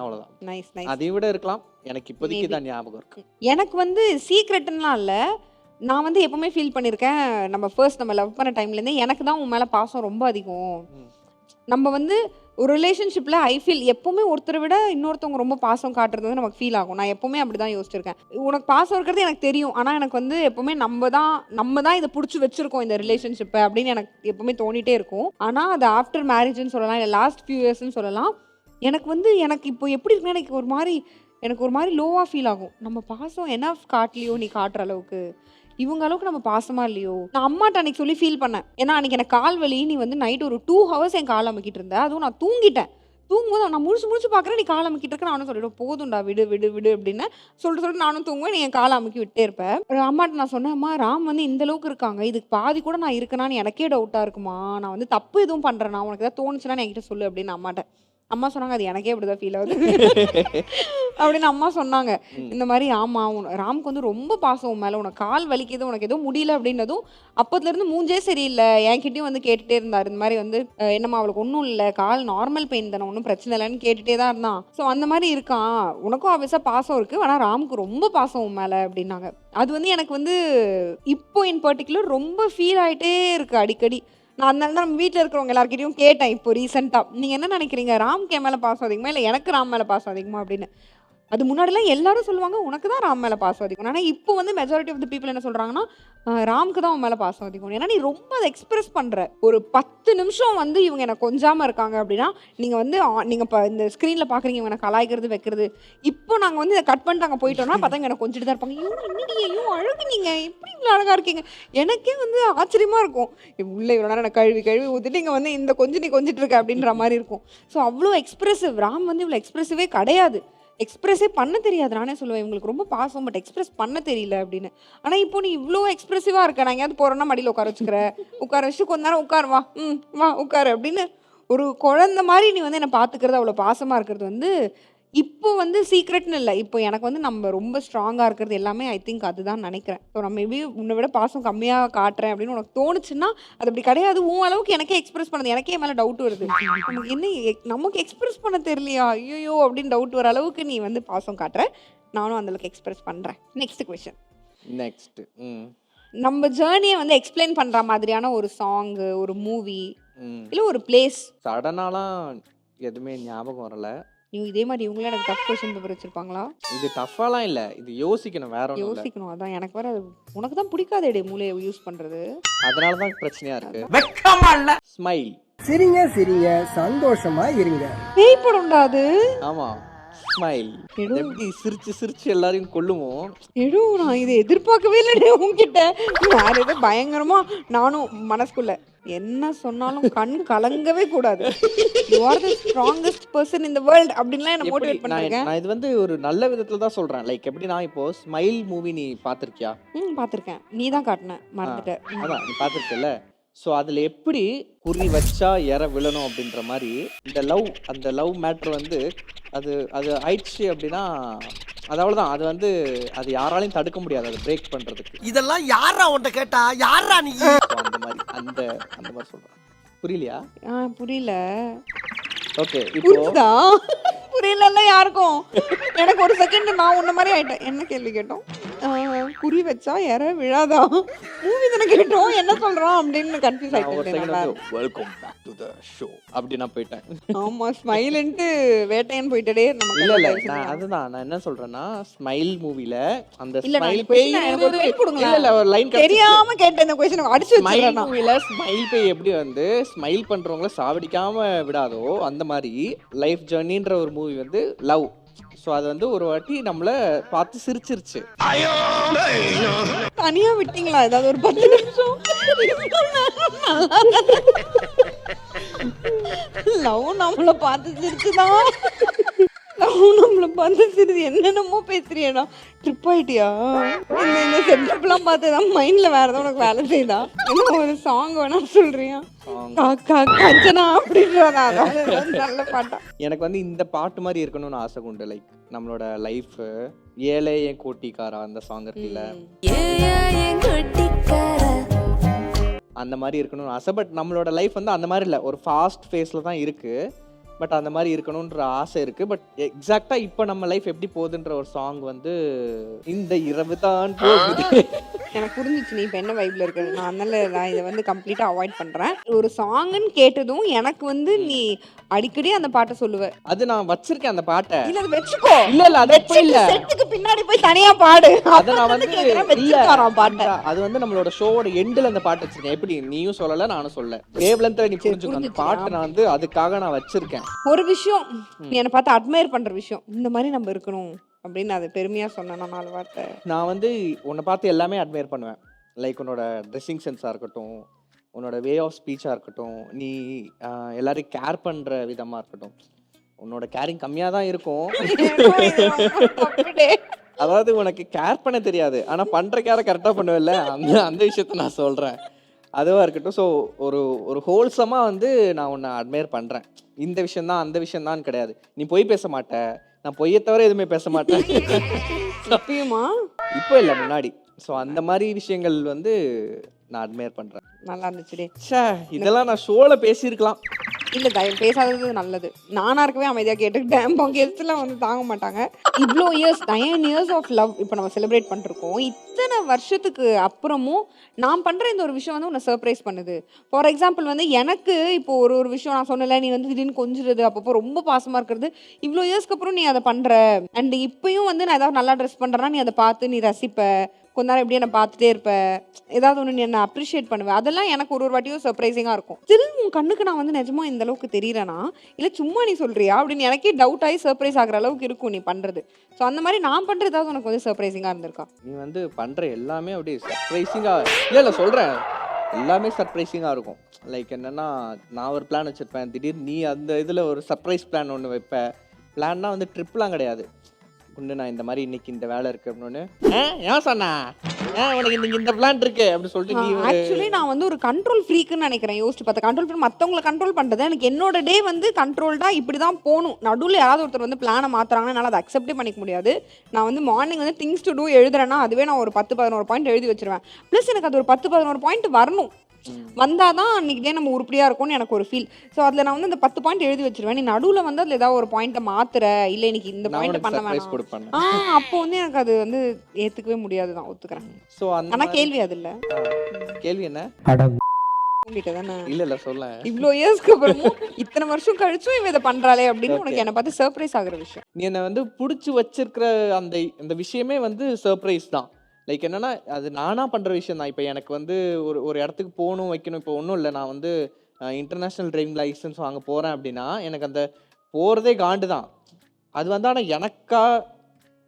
அவ்வளவுதான். Nice nice. அதை விட இருக்கலாம், எனக்கு இப்போதைக்கு தான் ஞாபகம் இருக்கு. எனக்கு சீக்ரெட்லாம் இல்லை. நான் எப்பவுமே ஃபீல் பண்ணியிருக்கேன், நம்ம லவ் பண்ண டைம்லேருந்தே எனக்கு தான் உன் மேலே பாசம் ரொம்ப அதிகம். நம்ம ஒரு ரிலேஷன்ஷிப்பில் ஐ ஃபீல் எப்பவுமே ஒருத்தரை விட இன்னொருத்தவங்க ரொம்ப பாசம் காட்டுறது நமக்கு ஃபீல் ஆகும். நான் எப்பவுமே அப்படி தான் யோசிச்சிருக்கேன். உனக்கு பாசம் இருக்கிறது எனக்கு தெரியும், ஆனால் எனக்கு எப்பவுமே நம்ம தான் இதை பிடிச்சி வச்சிருக்கோம் இந்த ரிலேஷன்ஷிப்பை அப்படின்னு எனக்கு எப்பவுமே தோணிட்டே இருக்கும். ஆனால் அது ஆஃப்டர் மேரேஜ்னு சொல்லலாம், இல்லை லாஸ்ட் ஃபியூ இயர்ஸ்ன்னு சொல்லலாம், எனக்கு வந்து எனக்கு இப்போ எப்படி இருக்குன்னா எனக்கு ஒரு மாதிரி லோவாக ஃபீல் ஆகும். நம்ம பாசம் என்ன காட்டலையோ நீ காட்டுற அளவுக்கு, இவங்க அளவுக்கு நம்ம பாசமா இல்லையோ. நான் அம்மாட்ட அன்னைக்கு சொல்லி ஃபீல் பண்ணேன். ஏன்னா அன்னைக்கு எனக்கு கால் வலி, நீ வந்து நைட் ஒரு 2 ஹவர்ஸ் என் கால் அமுக்கிட்டு இருந்த. அதுவும் நான் தூங்கிட்டேன். தூங்கும்போது நான் முழிச்சு பார்க்குறேன், நீ கால் அமுக்கிட்டு இருக்க. நானும் சொல்லிவிடுவேன், போதும்டா விடு விடு விடு அப்படின்னு சொல்லிட்டு நானும் தூங்குவேன், நீ என் காலை அமுக்கி விட்டே இருப்பேன். ஒரு அம்மாட்ட நான் சொன்னேன், அம்மா ராம் வந்து இந்த அளவுக்கு இருக்காங்க, இதுக்கு பாதி கூட நான் இருக்கேனான்னு எனக்கே டவுட்டாக இருக்குமா, நான் வந்து தப்பு எதுவும் பண்ணுறேன்னா, உனக்கு ஏதாவது தோணுச்சுன்னா என்கிட்ட சொல்லு அப்படின்னு அம்மாட்ட. அம்மா சொன்னாங்க, அது எனக்கே அப்படிதான் ஃபீல் ஆகுது அப்படின்னு அம்மா சொன்னாங்க. இந்த மாதிரி ஆமா ராம்க்கு வந்து ரொம்ப பாசம் உன் மேலே, உனக்கு கால் வலிக்குது, உனக்கு எதுவும் முடியல அப்படின்னதும் அப்போதுலேருந்து மூஞ்சே சரியில்லை. என்கிட்டயும் வந்து கேட்டுகிட்டே இருந்தார். இந்த மாதிரி வந்து என்னம்மா அவளுக்கு ஒன்றும் இல்லை, கால் நார்மல் பெயின் தானே, ஒன்றும் பிரச்சனை இல்லைன்னு கேட்டுகிட்டே தான் இருந்தான். ஸோ அந்த மாதிரி இருக்கான், உனக்கும் ஆப்வியஸாக பாசம் இருக்குது, ஆனால் ராமுக்கு ரொம்ப பாசம் உன் மேலே அப்படின்னாங்க. அது வந்து எனக்கு வந்து இப்போ இன் பர்டிகுலர் ரொம்ப ஃபீல் ஆகிட்டே இருக்குது அடிக்கடி. நான் அதனால தான் நம்ம வீட்டில் இருக்கிறவங்க எல்லாருக்கிட்டையும் கேட்டேன் இப்போ ரீசெண்டாக, நீங்கள் என்ன நினைக்கிறீங்க, ராம்க்கு என் மேலே பாசம் அதிகமா இல்லை எனக்கு ராம் மேலே பாசம் அதிகமா அப்படின்னு. அது முன்னாடிலாம் எல்லாரும் சொல்லுவாங்க உனக்கு தான் ராம் மேலே பாசம் அதிகம். ஆனால் இப்போ வந்து மெஜாரிட்டி ஆஃப் த பீப்புள் என்ன சொல்கிறாங்கன்னா, ராம்க்கு தான் உன் மேலே பாசம் அதிகம். ஏன்னா நீ ரொம்ப அதை எக்ஸ்பிரஸ் பண்ணுற. ஒரு 10 நிமிஷம் வந்து இவங்க எனக்கு கொஞ்சாமல் இருக்காங்க அப்படின்னா, நீங்கள் வந்து நீங்கள் இப்போ இந்த ஸ்க்ரீனில் பார்க்குறீங்க இவங்க கலாய்க்கிறது வைக்கிறது. இப்போ நாங்கள் வந்து இதை கட் பண்ணிட்டு அங்கே போயிட்டோம்னா பார்த்தா எனக்கு கொஞ்சிட்டு தான் இருப்பாங்க. இன்னும் அழகு, நீங்கள் எப்படி இவ்வளோ அழகாக இருக்கீங்க. எனக்கே வந்து ஆச்சரியமாக இருக்கும், உள்ளே இவ்வளோ நேரம் எனக்கு கழுவி ஊற்றிட்டு இங்கே வந்து இந்த கொஞ்சம் நீ கொஞ்சிட்டு இருக்க அப்படின்ற மாதிரி இருக்கும். ஸோ அவ்வளோ எக்ஸ்பிரசிவ். ராம் வந்து இவ்வளோ எக்ஸ்பிரசிவே கிடையாது, எக்ஸ்பிரஸே பண்ண தெரியாது. நானே சொல்லுவேன் இவங்களுக்கு ரொம்ப பாசம், பட் எக்ஸ்பிரஸ் பண்ண தெரியல அப்படின்னு. ஆனால் இப்போ நீ இவ்வளோ எக்ஸ்பிரசிவாக இருக்க, நான் எங்கேயாவது போகிறேன்னா மடியில் உட்கார வச்சுக்கிற, உட்கார வச்சு கொஞ்ச நேரம் உட்கார், வா வா உட்காரு அப்படின்னு ஒரு குழந்தை மாதிரி நீ வந்து என்னை பார்த்துக்கிறது, அவ்வளோ பாசமாக இருக்கிறது வந்து இப்போ வந்து சீக்ரெட்னு இல்லை. இப்போ எனக்கு வந்து நம்ம ரொம்ப ஸ்ட்ராங்காக இருக்கிறது எல்லாமே ஐ திங்க் அதுதான் நினைக்கிறேன். ஸோ நம்ம மேபி உன்னை விட பாசம் கம்மியாக காட்டுறேன் அப்படின்னு உனக்கு தோணுச்சுன்னா அது அப்படி கிடையாது. உன் அளவுக்கு எனக்கே எக்ஸ்பிரஸ் பண்ணது, எனக்கே என் மேலே டவுட் வருது, நமக்கு என்ன நமக்கு எக்ஸ்பிரஸ் பண்ண தெரியலையா ஐயோ அப்படின்னு டவுட் வர அளவுக்கு நீ வந்து பாசம் காட்டுற. நானும் அந்தளவுக்கு எக்ஸ்பிரஸ் பண்ணுறேன். Next question. நெக்ஸ்ட் நம்ம ஜேர்னியை வந்து எக்ஸ்பிளைன் பண்ணுற மாதிரியான ஒரு சாங்கு, ஒரு மூவி, இல்லை ஒரு பிளேஸ். சடனாலாம் எதுவுமே ஞாபகம் வரல. நீ இதே மாதிரி இவங்களும் எனக்கு டஃப் கொஸ்டின் பேப்பர் வச்சிருப்பாங்களா? இது டஃப்பாலாம் இல்லை, இது யோசிக்கணும், வேற ஒன்றும் இல்லை. யோசிக்கணும். அதான் எனக்கு வேற உனக்கு தான் பிடிக்காதே மூளையை யூஸ் பண்றது. அதனால தான் பிரச்சனையா இருக்கு. ஸ்மைல். சிரிங்க சிரிங்க, சந்தோஷமா இருங்க. பேய் படம்டா அது. ஆமா, ஸ்மைல். எப்படி சிரிச்சு சிரிச்சு எல்லாரையும் கொல்லுவோம். எடோ நான் இதை எதிர்பார்க்கவே இல்லைடே உங்ககிட்ட. வேற ஏதோ பயங்கரமா நானும் மனசுக்குள்ள என்ன சொன்னாலும் கண் கலங்கவே கூடாது. You are the strongest person in the world அப்படின்லாம் என்ன மோட்டிவேட் பண்றீங்க. நான் இது வந்து ஒரு நல்ல விதத்துல தான் சொல்றேன். லைக் எப்படி, நான் இப்போ ஸ்மைல் மூவி நீ பாத்திருக்கியா? பாத்திருக்கேன். நீ தான் காட்டின, மறந்துட்டேன். அதான் நீ பாத்திருக்கல. ஸோ அதில் எப்படி குறி வச்சா இற விழணும் அப்படின்ற மாதிரி அந்த லவ் மேட்ரு வந்து அது அது ஆயிடுச்சு அப்படின்னா அது அவ்வளோதான். அது வந்து அது யாராலையும் தடுக்க முடியாது, அதை பிரேக் பண்ணுறதுக்கு. இதெல்லாம் யாரா உன்கிட்ட கேட்டா, யாரா நீ? அந்த மாதிரி அந்த மாதிரி சொல்கிறேன். புரியலையா? புரியல. ஓகே, இப்போ புரியல யாருக்கும். எனக்கு ஒரு செகண்ட் நான் உன்ன மாதிரி ஆயிட்டேன். என்ன கேள்வி கேட்டோம்? குறி வச்சா யார விழாதா மூவி தானே கேட்டோம், என்ன சொல்றான் அப்படின்னு கன்ஃபியூஸ் ஆயிட்டேன். Welcome back to the show அப்படி நான் போயிட்டேன். ஆமா, ஸ்மைல்ன்ட்டு வேட்டையன் போயிட்டடே நமக்கு. இல்ல அதுதான் நான் என்ன சொல்றேன்னா, ஸ்மைல் மூவில அந்த ஸ்மைல் பேய் எனக்கு ஒரு பேய் கொடுங்களா? இல்ல ஒரு லைன் தெரியாம கேட்ட இந்த क्वेश्चन அடிச்சு வச்சிரேன். ஸ்மைல் மூவில ஸ்மைல் பேய் எப்படி வந்து ஸ்மைல் பண்றவங்கள சாவடிக்காம விடாதோ, அந்த மாதிரி லைஃப் ஜர்னின்ற ஒரு மூவி வந்து லவ். ஸோ அது வந்து ஒரு வாட்டி நம்மள பார்த்து சிரிச்சிருச்சு. தனியா விட்டீங்களா ஏதாவது ஒரு 10 நிமிஷம்? லவ் நம்மள பார்த்து சிரிச்சுதான். நம்மள பார்த்து சிரிச்சு என்னென்னமோ பேசுறியடா. ட்ரிப் ஆயிட்டியா? இந்த செட்டப்லாம் பார்த்துதான் மைண்ட்ல வேற ஏதாவது உனக்கு வேலை செய்யுதா? என்ன ஒரு சாங் வேணா சொல்றியா? காக்கா கஞ்சனா அப்படின்றதா? நல்ல பாட்டா. எனக்கு வந்து இந்த பாட்டு மாதிரி இருக்கணும்னு ஆசை உண்டு. லைக் நம்மளோட லைஃப் ஏழை என் கோட்டிக்காரா அந்த சாங் இருக்குல்ல, அந்த மாதிரி இருக்கணும்னு ஆசை. பட் நம்மளோட லைஃப் வந்து அந்த மாதிரி இல்லை, ஒரு ஃபாஸ்ட் ஃபேஸில் தான் இருக்கு. பட் அந்த மாதிரி இருக்கணுன்ற ஆசை இருக்கு. பட் எக்ஸாக்டா இப்போ நம்ம லைஃப் எப்படி போகுதுன்ற ஒரு சாங் வந்து இந்த இரவு தான் போகுது எனக்கு புரிஞ்சிச்சு நீ இப்போ என்ன வைப்ல இருக்க. நான் அதனால நான் இதை வந்து கம்ப்ளீட்டா அவாய்ட் பண்றேன். ஒரு சாங்குன்னு கேட்டதும் எனக்கு வந்து நீ அடிக்கடி அந்த பாட்டை சொல்லுவ. அது நான் வச்சிருக்கேன் அந்த பாட்டை. இல்ல அது வெச்சுக்கோ. இல்ல அது அப்படி இல்ல. செட்டுக்கு பின்னாடி போய் தனியா பாடு. அத நான் வந்து வெச்சுக்காராம் பாட்டை. அது வந்து நம்மளோட ஷோவோட எண்ட்ல அந்த பாட்டு வச்சிருக்கேன். எப்படி நீயும் சொல்லல நானும் சொல்லல. வேவ் லென்த்ல நீ புரிஞ்சுக்க. அந்த பாட்டு நான் வந்து அதுக்காக நான் வச்சிருக்கேன். ஒரு விஷயம் நீ என்ன பார்த்து அட்மையர் பண்ற விஷயம், இந்த மாதிரி நம்ம இருக்கணும் அப்படின்னு அது பெருமையா சொன்னா 4 வார்த்தை. நான் வந்து உன்னை பார்த்து எல்லாமே அட்மையர் பண்ணுவேன். லைக் உன்னோட ட்ரெஸ்ஸிங் சென்ஸாக இருக்கட்டும், உன்னோட வே ஆஃப் ஸ்பீச்சாக இருக்கட்டும், நீ எல்லாரையும் கேர் பண்ணுற விதமாக இருக்கட்டும். உன்னோட கேரிங் கம்மியாக தான் இருக்கும். அதாவது உனக்கு கேர் பண்ண தெரியாது, ஆனால் பண்ணுற கேரை கரெக்டாக பண்ணுவேல்ல, அந்த விஷயத்த நான் சொல்கிறேன். அதுவாக இருக்கட்டும். ஸோ ஒரு ஹோல்சமாக வந்து நான் உன்னை அட்மையர் பண்ணுறேன். இந்த விஷயந்தான் அந்த விஷயந்தான் கிடையாது. நீ பொய் பேச மாட்ட, நான் பொய்யை தவிர எதுவுமே பேச மாட்டேன். இப்பயுமா? இப்போ இல்லை, முன்னாடி. ஸோ அந்த மாதிரி விஷயங்கள் வந்து நான் அட்மையர் பண்ணுறேன். நல்லா இருந்துச்சுடே. ச்சே, இதெல்லாம் நான் ஷோவில் பேசியிருக்கலாம். இல்ல பேசாதது நல்லது. நானா இருக்கவே அமைதியா கேட்டுக்கிட்டேன். கெஸ்ட்லாம் வந்து தாங்க மாட்டாங்க. இவ்வளோ இயர்ஸ் 9 இயர்ஸ் ஆஃப் லவ் இப்போ நம்ம செலிப்ரேட் பண்ணிருக்கோம். இத்தனை வருஷத்துக்கு அப்புறமும் நான் பண்ற இந்த ஒரு விஷயம் வந்து உன்னை சர்ப்ரைஸ் பண்ணுது. ஃபார் எக்ஸாம்பிள் வந்து எனக்கு இப்போ ஒரு விஷயம் நான் சொன்னல, நீ வந்து திடீர்னு கொஞ்சிடுறது, அப்பப்போ ரொம்ப பாசமா இருக்கிறது, இவ்வளோ இயர்ஸ்க்கு அப்புறம் நீ அதை பண்ற. அண்ட் இப்பயும் வந்து நான் ஏதாவது நல்லா ட்ரெஸ் பண்றேன்னா நீ அதை பார்த்து நீ ரசிப்ப, கொஞ்ச நேரம் எப்படியே நான் பார்த்துட்டே இருப்பேன், ஏதாவது ஒன்று நீ என்ன அப்ரிஷியேட் பண்ணுவேன். அதெல்லாம் எனக்கு ஒரு வாட்டியும் சர்ப்ரைசிங்காக இருக்கும். திரும்ப உன் கண்ணுக்கு நான் வந்து நிஜமா இந்த அளவுக்கு தெரியறேனா இல்லை சும்மா நீ சொல்றியா அப்படின்னு எனக்கே டவுட் ஆகி சர்ப்ரைஸ் ஆகிற அளவுக்கு இருக்கும் நீ பண்ணுறது. ஸோ அந்த மாதிரி நான் பண்ணுறது ஏதாவது உனக்கு வந்து சர்ப்ரைசிங்காக இருந்திருக்கா? நீ வந்து பண்ணுற எல்லாமே அப்படியே சர்ப்ரைசிங்காக இல்லை சொல்கிறேன், எல்லாமே சர்ப்ரைசிங்காக இருக்கும். லைக் என்னென்னா, நான் ஒரு பிளான் வச்சுருப்பேன், திடீர்னு நீ அந்த இதில் ஒரு சர்ப்ரைஸ் பிளான் ஒன்று வைப்பேன். பிளான்னா வந்து ட்ரிப்லாம் கிடையாது. ஒன்று நான் இந்த மாதிரி இன்னைக்கு இந்த வேலை இருக்கு அப்படின்னு ஏன் சொன்னா உனக்கு இன்னைக்கு இந்த பிளான் இருக்கு அப்படி சொல்லிட்டு நீ ஆக்சுவலி நான் வந்து ஒரு கண்ட்ரோல் ஃப்ரீக்குன்னு நினைக்கிறேன். யோசிச்சு பார்த்தா கண்ட்ரோல் ஃப்ரீ மற்றவங்களை கண்ட்ரோல் பண்ணுறது. எனக்கு என்னோட டே வந்து கண்ட்ரோல்டா இப்படி தான் போகணும். நடுவில் யாராவது ஒருத்தர் வந்து பிளானை மாத்துறாங்கன்னா என்னால் அதை அக்செப்டே பண்ணிக்க முடியாது. நான் வந்து மார்னிங் வந்து திங்ஸ் டு டூ எழுதுறேன்னா அதுவே நான் ஒரு 10-11 பாயிண்ட் எழுதி வச்சிருவேன். ப்ளஸ் எனக்கு அது ஒரு 10-11 பாயிண்ட் வரணும். வந்தாதான் அன்னைக்கு டே நம்ம உருப்படியா இருக்கும்னு எனக்கு ஒரு ஃபீல். ஸோ அதில் நான் வந்து அந்த 10 பாயிண்ட் எழுதி வச்சிருவேன். நீ நடுவில் வந்து அதில் ஏதாவது ஒரு பாயிண்ட்டை மாத்துற, இல்லை இன்னைக்கு இந்த பாயிண்ட் பண்ண வேணாம், அப்போ வந்து எனக்கு அது வந்து ஏற்றுக்கவே முடியாது தான், ஒத்துக்கிறேன். ஸோ ஆனால் கேள்வி அது இல்லை. கேள்வி என்ன? இல்ல சொல்ல இவ்ளோ இயர்ஸ்க்கு அப்புறமும் இத்தனை வருஷம் கழிச்சும் இவ இதை பண்றாளே அப்படின்னு உனக்கு என்ன பார்த்து சர்ப்ரைஸ் ஆகுற விஷயம். நீ என்ன வந்து புடிச்சு வச்சிருக்கிற அந்த விஷயமே வந்து சர்ப்ரைஸ் தான். லைக் என்னன்னா, அது நானா பண்ற விஷயம் தான். இப்போ எனக்கு வந்து ஒரு இடத்துக்கு போகணும் வைக்கணும், இப்போ ஒன்றும் இல்லை, நான் வந்து இன்டர்நேஷ்னல் டிரைவிங் லைசன்ஸ் வாங்க போறேன் அப்படின்னா எனக்கு அந்த போறதே காண்டு தான். அது வந்து ஆனால் எனக்கா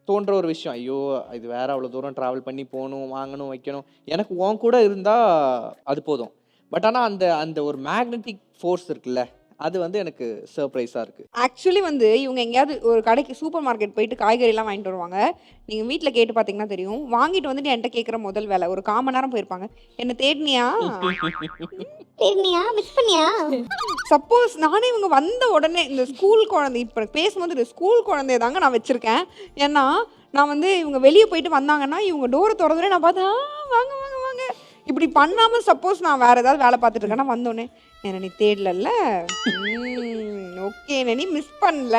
தோன்ற ஒரு விஷயம். ஐயோ இது வேற, அவ்வளோ தூரம் ட்ராவல் பண்ணி போகணும், வாங்கணும், வைக்கணும், எனக்கு உன் கூட இருந்தா அது போதும். பட் ஆனால் அந்த ஒரு மேக்னெட்டிக் ஃபோர்ஸ் இருக்குல்ல, அது வந்து எனக்கு சர்ப்ரைஸாக இருக்குது. ஆக்சுவலி வந்து இவங்க எங்கேயாவது ஒரு கடைக்கு சூப்பர் மார்க்கெட் போயிட்டு காய்கறிலாம் வாங்கிட்டு வருவாங்க. நீங்கள் வீட்டில் கேட்டு பார்த்தீங்கன்னா தெரியும். வாங்கிட்டு வந்துட்டு என்கிட்ட கேட்குற முதல் வேலை ஒரு 1/4 மணி நேரம் போயிருப்பாங்க, என்ன தேடினியா மிஸ் பண்ணியா. சப்போஸ் நானே இவங்க வந்த உடனே இந்த ஸ்கூல் குழந்தை, இப்போ பேசும்போது இந்த ஸ்கூல் குழந்தைய தாங்க நான் வச்சுருக்கேன். ஏன்னா நான் வந்து இவங்க வெளியே போயிட்டு வந்தாங்கன்னா இவங்க டோரை திறந்துடனே நான் பார்த்தா வாங்க வாங்க வாங்க இப்படி பண்ணாமல், சப்போஸ் நான் வேறு ஏதாவது வேலை பார்த்துட்டு இருக்கேன்னா வந்தோடனே என்ன நீ தேடல, ஓகே என்ன நீ மிஸ் பண்ணல,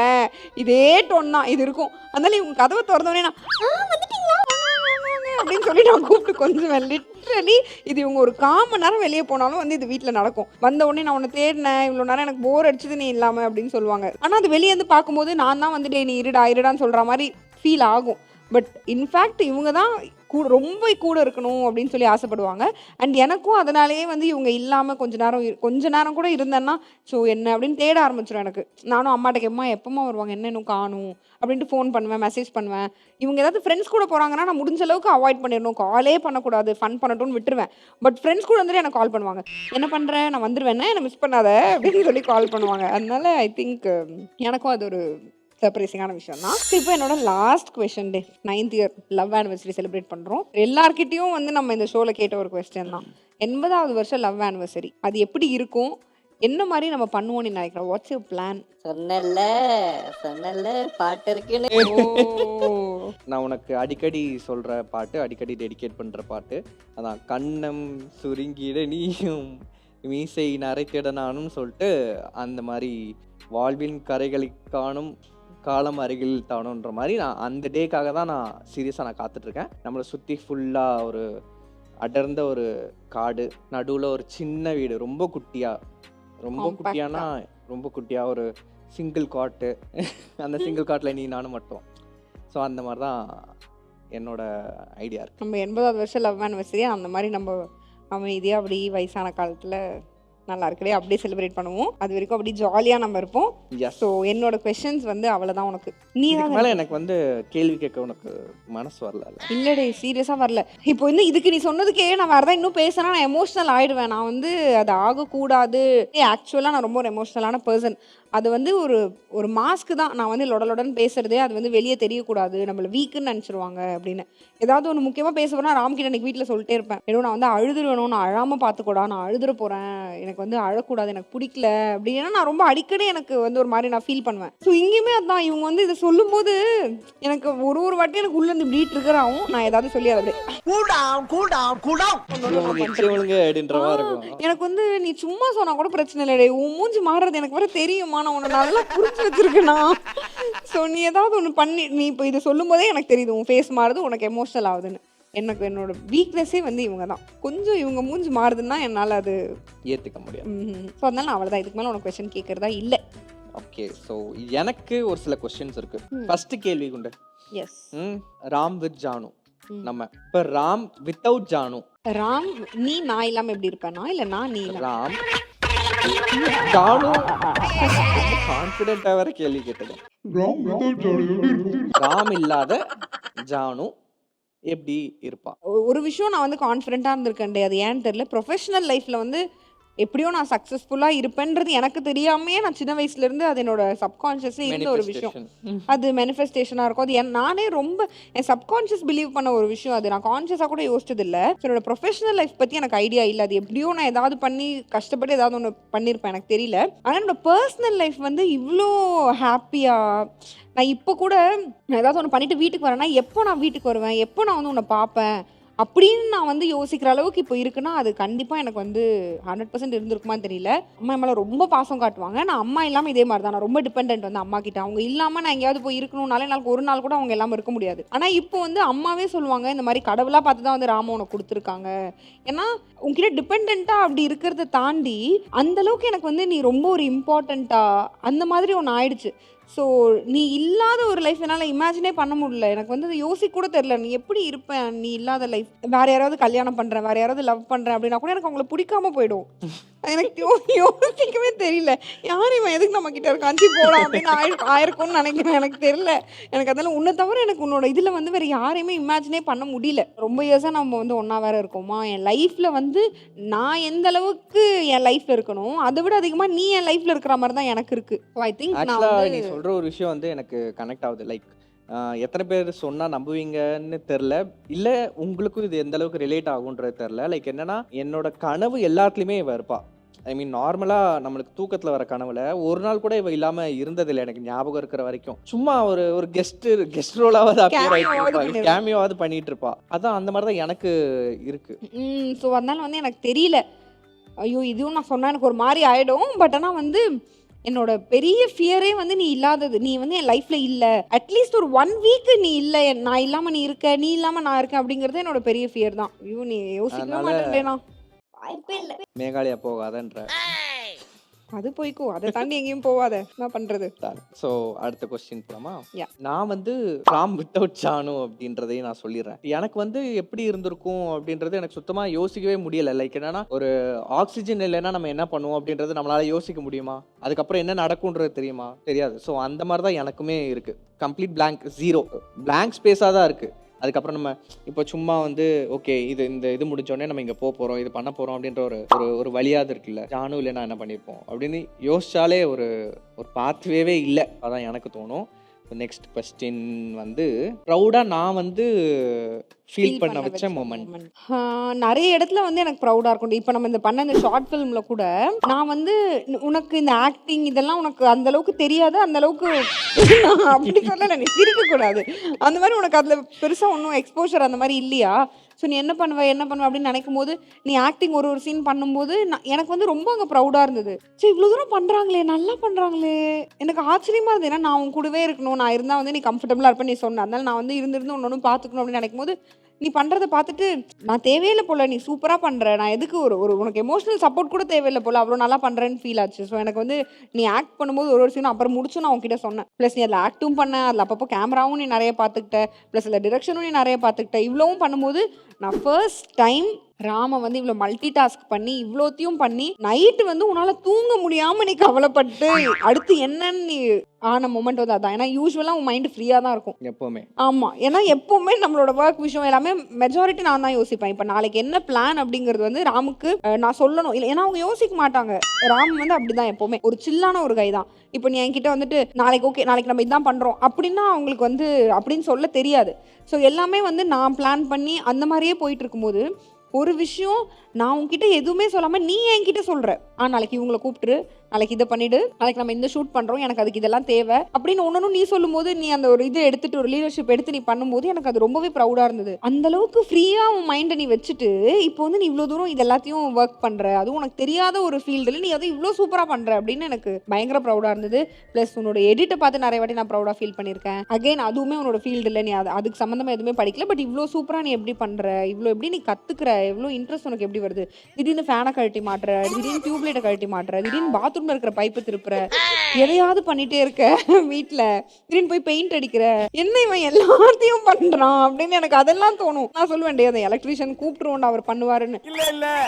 இதே டோன் தான் இது இருக்கும். அதனால இவங்க கதவை திறந்தோடனே நான் வந்துட்டீங்களா அப்படின்னு சொல்லி நான் கூப்பிட்டு கொஞ்சம் லிட்ரலி இது இவங்க ஒரு 1/4 மணி நேரம் வெளியே போனாலும் வந்து இது வீட்டில் நடக்கும். வந்த உடனே நான் உன்னை தேடினேன், இவ்வளோ நேரம் எனக்கு போர் அடிச்சது நீ இல்லாமல் அப்படின்னு சொல்லுவாங்க. ஆனால் அது வெளியே வந்து பார்க்கும்போது நான் தான் வந்துட்டு நீ இருடான்னு சொல்கிற மாதிரி ஃபீல் ஆகும். பட் இன்ஃபேக்ட் இவங்க தான் ரொம்ப கூட இருக்கணும் அப்படின்னு சொல்லி ஆசைப்படுவாங்க. அண்ட் எனக்கும் அதனாலேயே வந்து இவங்க இல்லாமல் கொஞ்ச நேரம் கூட இருந்தேன்னா ஸோ என்ன அப்படின்னு தேட ஆரம்பிச்சிடும் எனக்கு. நானும் அம்மாட்ட கேட்பா எப்பமா வருவாங்க, என்ன இன்னும் காணும் அப்படின்ட்டு ஃபோன் பண்ணுவேன், மெசேஜ் பண்ணுவேன். இவங்க ஏதாவது ஃப்ரெண்ட்ஸ் கூட போகிறாங்கன்னா நான் முடிஞ்ச அளவுக்கு அவாய்ட் பண்ணிடணும், காலே பண்ணக்கூடாது, ஃபன் பண்ணட்டும்னு விட்டுருவேன். பட் ஃப்ரெண்ட்ஸ் கூட வந்துட்டு எனக்கு கால் பண்ணுவாங்க, என்ன பண்ணுறேன் நான் வந்துடுவேன், என்னை மிஸ் பண்ணாத அப்படின்னு சொல்லி கால் பண்ணுவாங்க. அதனால ஐ திங்க் எனக்கும் அது ஒரு சர்ப்ரைசிங்கான விஷயம் தான். இப்போ என்னோட லாஸ்ட் கொஸ்டின் டே, 9th year love anniversary celebrate பண்ணுறோம். எல்லார்கிட்டையும் வந்து நம்ம இந்த ஷோவில் கேட்ட ஒரு கொஸ்டின் தான், 80வது வருஷம் லவ் ஆனிவர்சரி அது எப்படி இருக்கும், என்ன மாதிரி நம்ம பண்ணுவோம்னு நினைக்கிறோம், வாட்ஸ் யுவர் பிளான்? சொன்னல பாட்டு இருக்குன்னு. நான் உனக்கு அடிக்கடி சொல்கிற பாட்டு, அடிக்கடி டெடிகேட் பண்ணுற பாட்டு அதான், கண்ணம் சுருங்கிட நீயும் மீசை நரைத்திட நானும் சொல்லிட்டு, அந்த மாதிரி வாழ்வின் கரைகளை காணும் காலம் அருகில் தானுன்ற மாதிரி நான் அந்த டேக்காக தான் நான் சீரியஸாக நான் காத்துட்ருக்கேன். நம்மளை சுற்றி ஃபுல்லாக ஒரு அடர்ந்த ஒரு காடு, நடுவில் ஒரு சின்ன வீடு, ரொம்ப குட்டியா, ரொம்ப Compact-ஆ. குட்டியானா ரொம்ப குட்டியா ஒரு சிங்கிள் காட்டு. அந்த சிங்கிள் காட்டில் நீ நானும் மட்டும். ஸோ அந்த மாதிரி தான் என்னோட ஐடியா இருக்கு. நம்ம 80வது வருஷம் லவ் ஆனிவர்சரி அந்த மாதிரி நம்ம அமைதியாக அப்படி வயசான காலத்தில் நல்லா இருக்கே அப்படியே செலிப்ரேட் பண்ணுவோம். அது வரைக்கும் அப்படி ஜாலியாக நம்ம இருப்போம். எஸ். ஸோ என்னோட கொஷின்ஸ் வந்து அவ்வளோதான். உனக்கு நீ இதுக்கு மேலே எனக்கு வந்து கேள்வி கேட்க உனக்கு மனசு வரல. இல்லடே சீரியஸாக வரல. இப்போ வந்து இதுக்கு நீ சொன்னதுக்கே நான் வேறு தான் இன்னும் பேசினா நான் எமோஷ்னல் ஆகிடுவேன். நான் வந்து அது ஆகக்கூடாது. ஆக்சுவலாக நான் ரொம்ப ஒரு எமோஷ்னலான பர்சன். அது வந்து ஒரு ஒரு மாஸ்க்கு தான். நான் வந்து லொடலொடன்னு பேசுறதே அது வந்து வெளியே தெரியக்கூடாது, நம்மளை வீக்குன்னு நினச்சிருவாங்க அப்படின்னு. ஏதாவது ஒன்று முக்கியமாக பேச போனால் ராம்கிட்ட எனக்கு வீட்டில் சொல்லிட்டே இருப்பேன், ஏதோ நான் வந்து அழுதுருவேணும், நான் அழாமல் பார்த்துக்கூடா, நான் அழுதுற போகிறேன், எனக்கு வந்து அழக்கூடாது, எனக்கு பிடிக்கல அப்படின்னா நான் ரொம்ப அடிக்கடி எனக்கு வந்து ஒரு மாதிரி நான் ஃபீல் பண்ணுவேன். ஸோ இங்கேயுமே அதான் இவங்க வந்து இதை சொல்லும்போது எனக்கு ஒரு வாட்டி எனக்கு உள்ளேருந்து இப்படி ட்ரிகர் ஆகும். நான் ஏதாவது சொல்லி அதை அப்படின்ற மாதிரி இருக்கும். எனக்கு வந்து நீ சும்மா சொன்னா கூட பிரச்சனை இல்லைடே, உன் மூஞ்சி மாறுறது எனக்கு வர தெரியுமா, நான் உன்னை நல்லா புரிஞ்சு வச்சிருக்கேனா. ஸோ நீ ஏதாவது ஒன்று பண்ணி நீ இப்போ இதை சொல்லும் போதே எனக்கு தெரியுது உன் ஃபேஸ் மாறுது, உனக்கு எமோஷனல் ஆகுதுன்னு. எனக்கு என்னோட வீக்னஸே வந்து இவங்க தான். கொஞ்சம் இவங்க மூஞ்சி மாறுதுன்னா என்னால் அது ஏற்றுக்க முடியும். ஸோ அதனால நான் அவ்வளோதான். இதுக்கு மேலே உனக்கு கொஸ்டின் கேட்கறதா இல்லை. ஓகே, ஸோ எனக்கு ஒரு சில கொஸ்டின்ஸ் இருக்கு. ஃபர்ஸ்ட் கேள்வி குண்டு. எஸ். ராம் வித் ஜானு. நம்ம இப்போ ராம் வித்தவுட் ஜானு. ராம் நீ நான் இல்லாமல் எப்படி இருப்பேனா இல்லை நான் நீ இல்லாம? ராம் ஜானு கான்ஃபிடென்ட்டா வேற கேள்வி கேட்டது. ராம் இல்லாத ஜானு எப்படி இருப்பா? ஒரு விஷயம் நான் வந்து கான்ஃபிடென்ட்டாக இருந்திருக்கேன். அது ஏன்னு தெரியல. ப்ரொஃபஷனல் லைஃப்பில் வந்து எப்படியோ நான் சக்ஸஸ்ஃபுல்லாக இருப்பேன்றது எனக்கு தெரியாமையே நான் சின்ன வயசுலேருந்து அது என்னோட சப்கான்ஷியஸே இருந்த ஒரு விஷயம். அது மேனிஃபெஸ்டேஷனாக இருக்கும். அது நானே ரொம்ப என் சப்கான்ஷியஸ் பிலீவ் பண்ண ஒரு விஷயம். அது நான் கான்ஷியஸாக கூட யோசிச்சது இல்லை. என்னோட ப்ரொஃபஷனல் லைஃப் பற்றி எனக்கு ஐடியா இல்லை. அது எப்படியோ நான் ஏதாவது பண்ணி கஷ்டப்பட்டு ஏதாவது ஒன்று பண்ணியிருப்பேன், எனக்கு தெரியல. ஆனால் என்னோட பர்சனல் லைஃப் வந்து இவ்வளோ ஹாப்பியாக நான் இப்போ கூட நான் ஏதாவது ஒன்று பண்ணிட்டு வீட்டுக்கு வரேன்னா எப்போ நான் வீட்டுக்கு வருவேன், எப்போ நான் வந்து உன்னை பார்ப்பேன் அப்படின்னு நான் வந்து யோசிக்கிற அளவுக்கு இப்போ இருக்குன்னா அது கண்டிப்பாக எனக்கு வந்து 100% இருந்திருக்குமான்னு தெரியல. அம்மா மேலே ரொம்ப பாசம் காட்டுவாங்க. நான் அம்மா இல்லாமல் இதே மாதிரி தான். நான் ரொம்ப டிபெண்ட் வந்து அம்மா கிட்ட. அவங்க இல்லாமல் நான் எங்கேயாவது போய் இருக்கணும்னாலே நாளைக்கு ஒரு நாள் கூட அவங்க இல்லாமல் இருக்க முடியாது. ஆனால் இப்போ வந்து அம்மாவே சொல்லுவாங்க, இந்த மாதிரி கடவுளாக பார்த்து தான் வந்து ராம உனக்கு கொடுத்துருக்காங்க. ஏன்னா உங்ககிட்ட டிபெண்ட்டாக அப்படி இருக்கிறத தாண்டி அந்தளவுக்கு எனக்கு வந்து நீ ரொம்ப ஒரு இம்பார்ட்டண்ட்டாக அந்த மாதிரி ஒன்று ஆயிடுச்சு. ஸோ நீ இல்லாத ஒரு லைஃப் என்னால் இமேஜினே பண்ண முடியல. எனக்கு வந்து யோசிக்க கூட தெரில நீ எப்படி இருப்பேன் நீ இல்லாத லைஃப். வேறு யாராவது கல்யாணம் பண்ணுறேன், வேறு யாராவது லவ் பண்ணுறேன் அப்படின்னா கூட எனக்கு அவங்கள பிடிக்காம போயிடும். எனக்கு யோசிக்கவே தெரியல. யார் இவன் எதுக்கு நம்ம கிட்ட இருக்க அஞ்சு போகலாம் அப்படின்னு ஆயிருக்கும்னு நினைக்கிறேன். எனக்கு தெரியல. எனக்கு அதெல்லாம் உன்னை தவிர எனக்கு உன்னோட இதில் வந்து வேறு யாரையுமே இமேஜினே பண்ண முடியல. ரொம்ப இயர்ஸாக நம்ம வந்து ஒன்றா வேற இருக்கோமா. என் லைஃப்பில் வந்து நான் எந்த அளவுக்கு என் லைஃப்பில் இருக்கணும் அதை விட அதிகமாக நீ என் லைஃப்பில் இருக்கிற மாதிரி தான் எனக்கு இருக்குது. ஸோ ஐ திங்க் நான் நீ சொல்கிற ஒரு விஷயம் வந்து எனக்கு கனெக்ட் ஆகுது. லைக் எத்தனை பேர் சொன்னால் நம்புவீங்கன்னு தெரில, இல்லை உங்களுக்கும் இது எந்த அளவுக்கு ரிலேட் ஆகுன்றது தெரில. லைக் என்னன்னா என்னோட கனவு எல்லாத்துலேயுமே இவ இருப்பா. ஐ மீன் நார்மலாக நம்மளுக்கு தூக்கத்தில் வர கனவுல ஒரு நாள் கூட இவ இல்லாமல் இருந்ததில்லை எனக்கு ஞாபகம் இருக்கிற வரைக்கும். சும்மா ஒரு கெஸ்ட் ரோலாவது கேமியோவாவது பண்ணிட்டு இருப்பா. அதான் அந்த மாதிரி தான் எனக்கு இருக்கு. ஸோ அதனால வந்து எனக்கு தெரியல. ஐயோ இதுவும் நான் சொன்னால் எனக்கு ஒரு மாதிரி ஆகிடும். பட் ஆனால் வந்து என்னோட பெரிய ஃபியரே வந்து நீ இல்லாதது. நீ வந்து என் லைஃப்பில் இல்லை, அட்லீஸ்ட் ஒரு 1 வீக் நீ இல்லை, நான் இல்லாமல் நீ இருக்க, நீ இல்லாமல் நான் இருக்கேன் அப்படிங்கிறது என்னோட பெரிய ஃபியர் தான். ஐயோ நீ யோசிக்கவே மாட்டேன்னா வாய்ப்பே இல்லை. மேகாலயா போகாதன்ற அது போய்க்கோ, அதை தாண்டி எங்கேயும் போகாத, என்ன பண்றது. ஸோ அடுத்த கொஸ்டின் போலாமா? Yeah. நான் வந்து ராம் வித்தவுட் ஜானு அப்படின்றதையும் நான் சொல்லிடுறேன். எனக்கு வந்து எப்படி இருந்திருக்கும் அப்படின்றது எனக்கு சுத்தமா யோசிக்கவே முடியல. லைக் என்னன்னா ஒரு ஆக்சிஜன் இல்லைன்னா நம்ம என்ன பண்ணுவோம் அப்படின்றது நம்மளால யோசிக்க முடியுமா? அதுக்கப்புறம் என்ன நடக்கும்ன்றது தெரியுமா? தெரியாது. ஸோ அந்த மாதிரி தான் எனக்குமே இருக்கு. கம்ப்ளீட் பிளாங்க், ஜீரோ பிளாங்க் ஸ்பேஸாக தான் இருக்கு. அதுக்கப்புறம் நம்ம இப்போ சும்மா வந்து ஓகே இது முடிஞ்சோடனே நம்ம இங்கே போகிறோம், இது பண்ண போகிறோம் அப்படின்ற ஒரு வழியாவது இருக்குல்ல. ஜானு இல்லைன்னா என்ன பண்ணியிருப்போம் அப்படின்னு யோசிச்சாலே ஒரு பாத்வேவே இல்லை. அதான் எனக்கு தோணும். நெக்ஸ்ட் கொஸ்டின் வந்து ப்ரௌடாக நான் வந்து ஃபீல் பண்ண வச்ச மொமெண்ட். நிறைய இடத்துல வந்து எனக்கு ப்ரௌடாக இருக்கும். இப்போ நம்ம இந்த பண்ண இந்த ஷார்ட் ஃபிலிமில் கூட நான் வந்து உனக்கு இந்த ஆக்டிங் இதெல்லாம் உனக்கு அந்த அளவுக்கு தெரியாது, அந்த அளவுக்கு அப்படி சொல்லலை, நீ சிரிக்கக்கூடாது. அந்த மாதிரி உனக்கு அதில் பெருசாக ஒன்றும் எக்ஸ்போஷர் அந்த மாதிரி இல்லையா? ஸோ நீ என்ன பண்ணுவ அப்படின்னு நினைக்கும் போது நீ ஆக்டிங் ஒரு சீன் பண்ணும்போது எனக்கு வந்து ரொம்ப அங்கே ப்ரௌடாக இருந்தது. சரி இவ்வளோ தூரம் பண்ணுறாங்களே, நல்லா பண்ணுறாங்களே, எனக்கு ஆச்சரியமாக இருந்தது. ஏன்னா நான் உன் கூடவே இருக்கணும், நான் இருந்தால் வந்து நீ கம்ஃபர்டபுளாக இருப்பேன் நீ சொன்ன. அதனால நான் வந்து இருந்திருந்து ஒன்று பார்த்துக்கணும் அப்படின்னு நினைக்கும் போது நீ பண்றத பார்த்துட்டு நான் தேவையில்லை போல, நீ சூப்பரா பண்ற, நான் எதுக்கு ஒரு ஒரு உனக்கு எமோஷனல் சப்போர்ட் கூட தேவையில்லை போல, அவ்வளோ நல்லா பண்றேன்னு ஃபீல் ஆச்சு. ஸோ எனக்கு வந்து நீ ஆக்ட் பண்ணும்போது ஒரு சீனும் அப்புறம் முடிச்சும் நான் உன்கிட்ட சொன்னேன். ப்ளஸ் நீ அதில் ஆக்டும் பண்ண, அதில் அப்பப்போ கேமராவும் நீ நிறைய பார்த்துக்கிட்ட, ப்ளஸ் அதில் டிரெக்ஷனும் நீ நிறைய பார்த்துக்கிட்ட. இவ்வளவும் பண்ணும்போது நான் ஃபர்ஸ்ட் டைம் ராம வந்து இவ்வளோ மல்டி டாஸ்க் பண்ணி இவ்வளோத்தையும் பண்ணி நைட்டு வந்து உன்னால தூங்க முடியாம நீ கவலைப்பட்டு அடுத்து என்னன்னு நீ ஆன மொமெண்ட் வந்து அதான். ஏன்னா யூஸ்வலாக உன் மைண்ட் ஃப்ரீயாக தான் இருக்கும் எப்பவுமே. ஆமாம். ஏன்னா எப்போவுமே நம்மளோட ஒர்க் விஷயம் எல்லாமே மெஜாரிட்டி நான் தான் யோசிப்பேன். இப்போ நாளைக்கு என்ன பிளான் அப்படிங்கிறது வந்து ராமுக்கு நான் சொல்லணும் இல்லை, ஏன்னா அவங்க யோசிக்க மாட்டாங்க. ராம் வந்து அப்படிதான் எப்போவுமே ஒரு சில்லான ஒரு கை தான். இப்போ நீ என்கிட்ட வந்துட்டு நாளைக்கு ஓகே நாளைக்கு நம்ம இதான் பண்ணுறோம் அப்படின்னா அவங்களுக்கு வந்து அப்படின்னு சொல்ல தெரியாது. ஸோ எல்லாமே வந்து நான் பிளான் பண்ணி அந்த மாதிரியே போயிட்டு இருக்கும்போது ஒரு விஷயம் நான் உங்ககிட்ட எதுவுமே சொல்லாமல் நீ என்கிட்ட சொல்கிற, நாளைக்கு இவங்களை கூப்பிட்டுரு, நாளைக்கு இதை பண்ணிவிடு, நாளைக்கு நம்ம இந்த ஷூட் பண்ணுறோம், எனக்கு அதுக்கு இதெல்லாம் தேவை அப்படின்னு ஒன்று நீ சொல்லும்போது, நீ அந்த ஒரு இதை எடுத்துகிட்டு ஒரு லீடர்ஷிப் எடுத்து நீ பண்ணும்போது எனக்கு அது ரொம்பவே ப்ரௌடாக இருந்தது. அந்தளவுக்கு ஃப்ரீயாக உன் மைண்டை நீ வச்சுட்டு இப்போ வந்து நீ இவ்வளோ தூரம் இது எல்லாத்தையும் ஒர்க் பண்ணுற, அதுவும் உனக்கு தெரியாத ஒரு ஃபீல்டில் நீ அதை இவ்வளோ சூப்பராக பண்ணுற அப்படின்னு எனக்கு பயங்கர ப்ரௌடாக இருந்தது. ப்ளஸ் உன்னோட எடிட்டை பார்த்து நிறைய வாட்டி நான் ப்ரௌடாக ஃபீல் பண்ணியிருக்கேன். அகைன் அதுவுமே உன்னோட ஃபீல்டில் நீ அதுக்கு சம்மந்தமாக எதுவுமே படிக்கல, பட் இவ்வளோ சூப்பராக நீ எப்படி பண்ணுற, இவ்வளோ எப்படி நீ கற்றுக்கிற, எவ்வளோ இன்ட்ரெஸ்ட் உனக்கு எப்படி வருது, திடீர்னு ஃபேனை கழட்டி மாட்டுற, திடீர்னு டியூப்லைட்டை கழட்டி மாட்டுற, திடீர்னு பாத்ரூம்ல இருக்கிற பைப்பு திருப்புற, எதையாவது பண்ணிட்டே இருக்க, வீட்டில் திடீர்னு போய் பெயிண்ட் அடிக்கிற, என்ன இவன் எல்லாத்தையும் பண்றான் அப்படின்னு எனக்கு அதெல்லாம் தோணும். நான் சொல்லுவேன் டே அந்த எலக்ட்ரீஷியன் கூப்பிட்டுருவோம் அவர் பண்ணுவாருன்னு.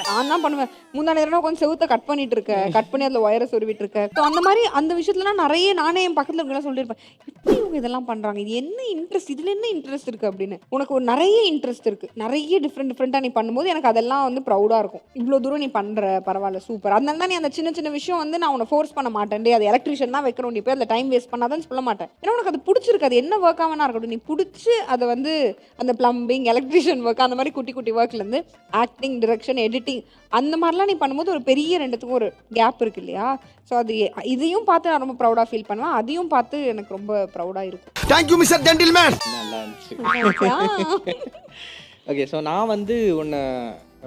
நான் தான் பண்ணுவேன். முந்தானே நேரம் உட்காந்து செவுத்த கட் பண்ணிட்டு இருக்க, கட் பண்ணி அதில் ஒயரை சொருவிட்டு இருக்க. ஸோ அந்த மாதிரி அந்த விஷயத்துலாம் நிறைய நானே என் பக்கத்தில் இருக்கலாம் சொல்லியிருப்பேன், எப்படி இவங்க இதெல்லாம் பண்றாங்க, இது என்ன இன்ட்ரெஸ்ட், இதுல என்ன இன்ட்ரெஸ்ட் இருக்கு அப்படின்னு. உனக்கு ஒரு நிறைய இன்ட்ரெஸ்ட் இருக்கு, நிறைய டிஃப்ரெண்டாக நீ பண்ணும்போது எனக்கு அதெல்லாம் வந்து ப்ரௌடாக இருக்கும். இவ்வளோ தூரம் நீ பண்ற, பரவாயில்ல சூப்பர். அதனால தான் நீ அந்த சின்ன சின்ன விஷயம் வந்து நான் உன்னை ஃபோர்ஸ் பண்ண மாட்டேன், அது எலக்ட்ரிஷியன் தான் வைக்கணும், நீ போய் அதில் டைம் வேஸ்ட் பண்ணாதான்னு சொல்ல மாட்டேன். ஏன்னா உனக்கு அது பிடிச்சிருக்கு, அது என்ன ஒர்க்காக வேணா இருக்கட்டும், நீ பிடிச்சி அதை வந்து அந்த பிளம்பிங் எலக்ட்ரிஷியன் ஒர்க் அந்த மாதிரி குட்டி குட்டி ஒர்க்லேருந்து ஆக்டிங், டிரெக்ஷன், எடிட்டிங் அந்த மாதிரிலாம் நீ பண்ணும்போது ஒரு பெரிய ரெண்டுத்துக்கும் ஒரு கேப் இருக்கு இல்லையா. ஸோ அது இதையும் பார்த்து நான் ரொம்ப ப்ரௌடாக ஃபீல் பண்ணுவேன், அதையும் பார்த்து எனக்கு ரொம்ப ப்ரௌடாக இருக்கும். Thank you mister gentleman. நல்லா இருந்துச்சு. ஓகே, ஸோ நான் வந்து ஒன்று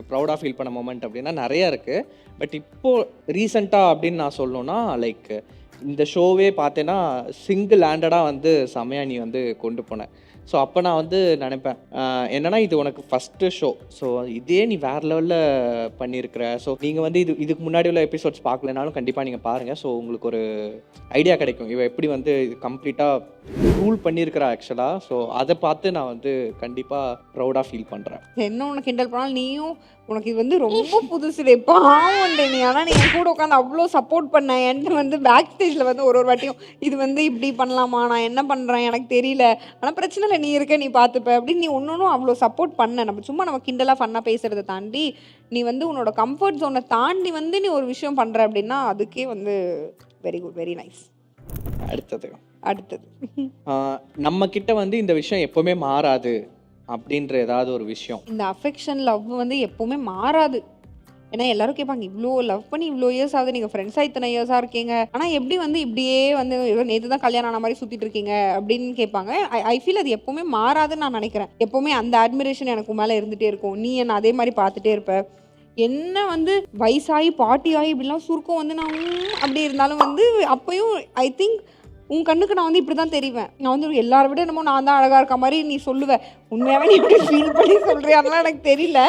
ப்ரௌடாக ஃபீல் பண்ண மொமெண்ட் அப்படின்னா நிறையா இருக்குது. பட் இப்போது ரீசெண்டாக அப்படின்னு நான் சொல்லணுன்னா லைக் இந்த ஷோவே பார்த்தேன்னா சிங்கிள் ஹேண்டடாக வந்து செமையாக நீ வந்து கொண்டு போனேன். ஸோ அப்போ நான் வந்து நினைப்பேன் என்னன்னா இது உனக்கு ஃபஸ்ட்டு ஷோ, ஸோ இதே நீ வேறு லெவலில் பண்ணியிருக்கிற. ஸோ நீங்கள் வந்து இதுக்கு முன்னாடி உள்ள எபிசோட்ஸ் பார்க்கலனாலும் கண்டிப்பாக நீங்கள் பாருங்கள். ஸோ உங்களுக்கு ஒரு ஐடியா கிடைக்கும் இவ எப்படி வந்து இது கம்ப்ளீட்டாக ரூல் பண்ணியிருக்கிறா ஆக்சுவலாக. ஸோ அதை பார்த்து நான் வந்து கண்டிப்பாக ப்ரௌடாக ஃபீல் பண்ணுறேன். என்ன உனக்கு கிண்டல் பண்ணாலும் நீயும் உனக்கு இது வந்து ரொம்ப புதுசுடே பாவண்டே நீ. ஆனால் நீ என் கூட உட்காந்து அவ்வளோ சப்போர்ட் பண்ண, என்கிட்ட வந்து பேக் ஸ்டேஜில் வந்து ஒரு வாட்டியும் இது வந்து இப்படி பண்ணலாமா, நான் என்ன பண்ணுறேன் எனக்கு தெரியல, ஆனால் பிரச்சனை இல்லை நீ இருக்க நீ பார்த்துப்ப அப்படின்னு நீ ஒன்றும் அவ்வளோ சப்போர்ட் பண்ண. நம்ம சும்மா நம்ம கிண்டலாக ஃபன்னாக பேசுகிறத தாண்டி நீ வந்து உன்னோட கம்ஃபர்ட் ஜோனை தாண்டி வந்து நீ ஒரு விஷயம் பண்ணுற அப்படின்னா அதுக்கே வந்து வெரி குட், வெரி நைஸ். அடுத்தது நம்ம கிட்ட வந்து இந்த விஷயம் எப்போவுமே மாறாது அப்படின்ற ஏதாவது ஒரு விஷயம். இந்த அஃபெக்ஷன் லவ் வந்து எப்போவுமே மாறாது. ஏன்னா எல்லாரும் கேட்பாங்க இவ்வளோ லவ் பண்ணி இவ்வளோ இயர்ஸ் ஆகுது, நீங்கள் ஃப்ரெண்ட்ஸாக இத்தனை இயர்ஸாக இருக்கீங்க, ஆனால் எப்படி வந்து இப்படியே வந்து நேற்று தான் கல்யாணம் ஆன மாதிரி சுற்றிட்டு இருக்கீங்க அப்படின்னு கேட்பாங்க. ஐ ஃபீல் அது எப்போவுமே மாறாதுன்னு நான் நினைக்கிறேன். எப்போவுமே அந்த அட்மிரேஷன் எனக்கு மேலே இருந்துகிட்டே இருக்கும். நீ என்ன அதே மாதிரி பார்த்துட்டே இருப்ப. என்ன வந்து வயசாகி பாட்டியாகி இப்படிலாம் சுருக்கம் வந்து நான் அப்படி இருந்தாலும் வந்து அப்போயும் ஐ திங்க் உன் கண்ணுக்கு நான் வந்து இப்படி தான் தெரிவேன். நான் வந்து எல்லாரை விட என்னமோ நான் தான் அழகாக இருக்க மாதிரி நீ சொல்லுவேன். உண்மையாகவே நீ இப்படி ஃபீல் பண்ணி சொல்கிறியான்லாம் எனக்கு தெரியல.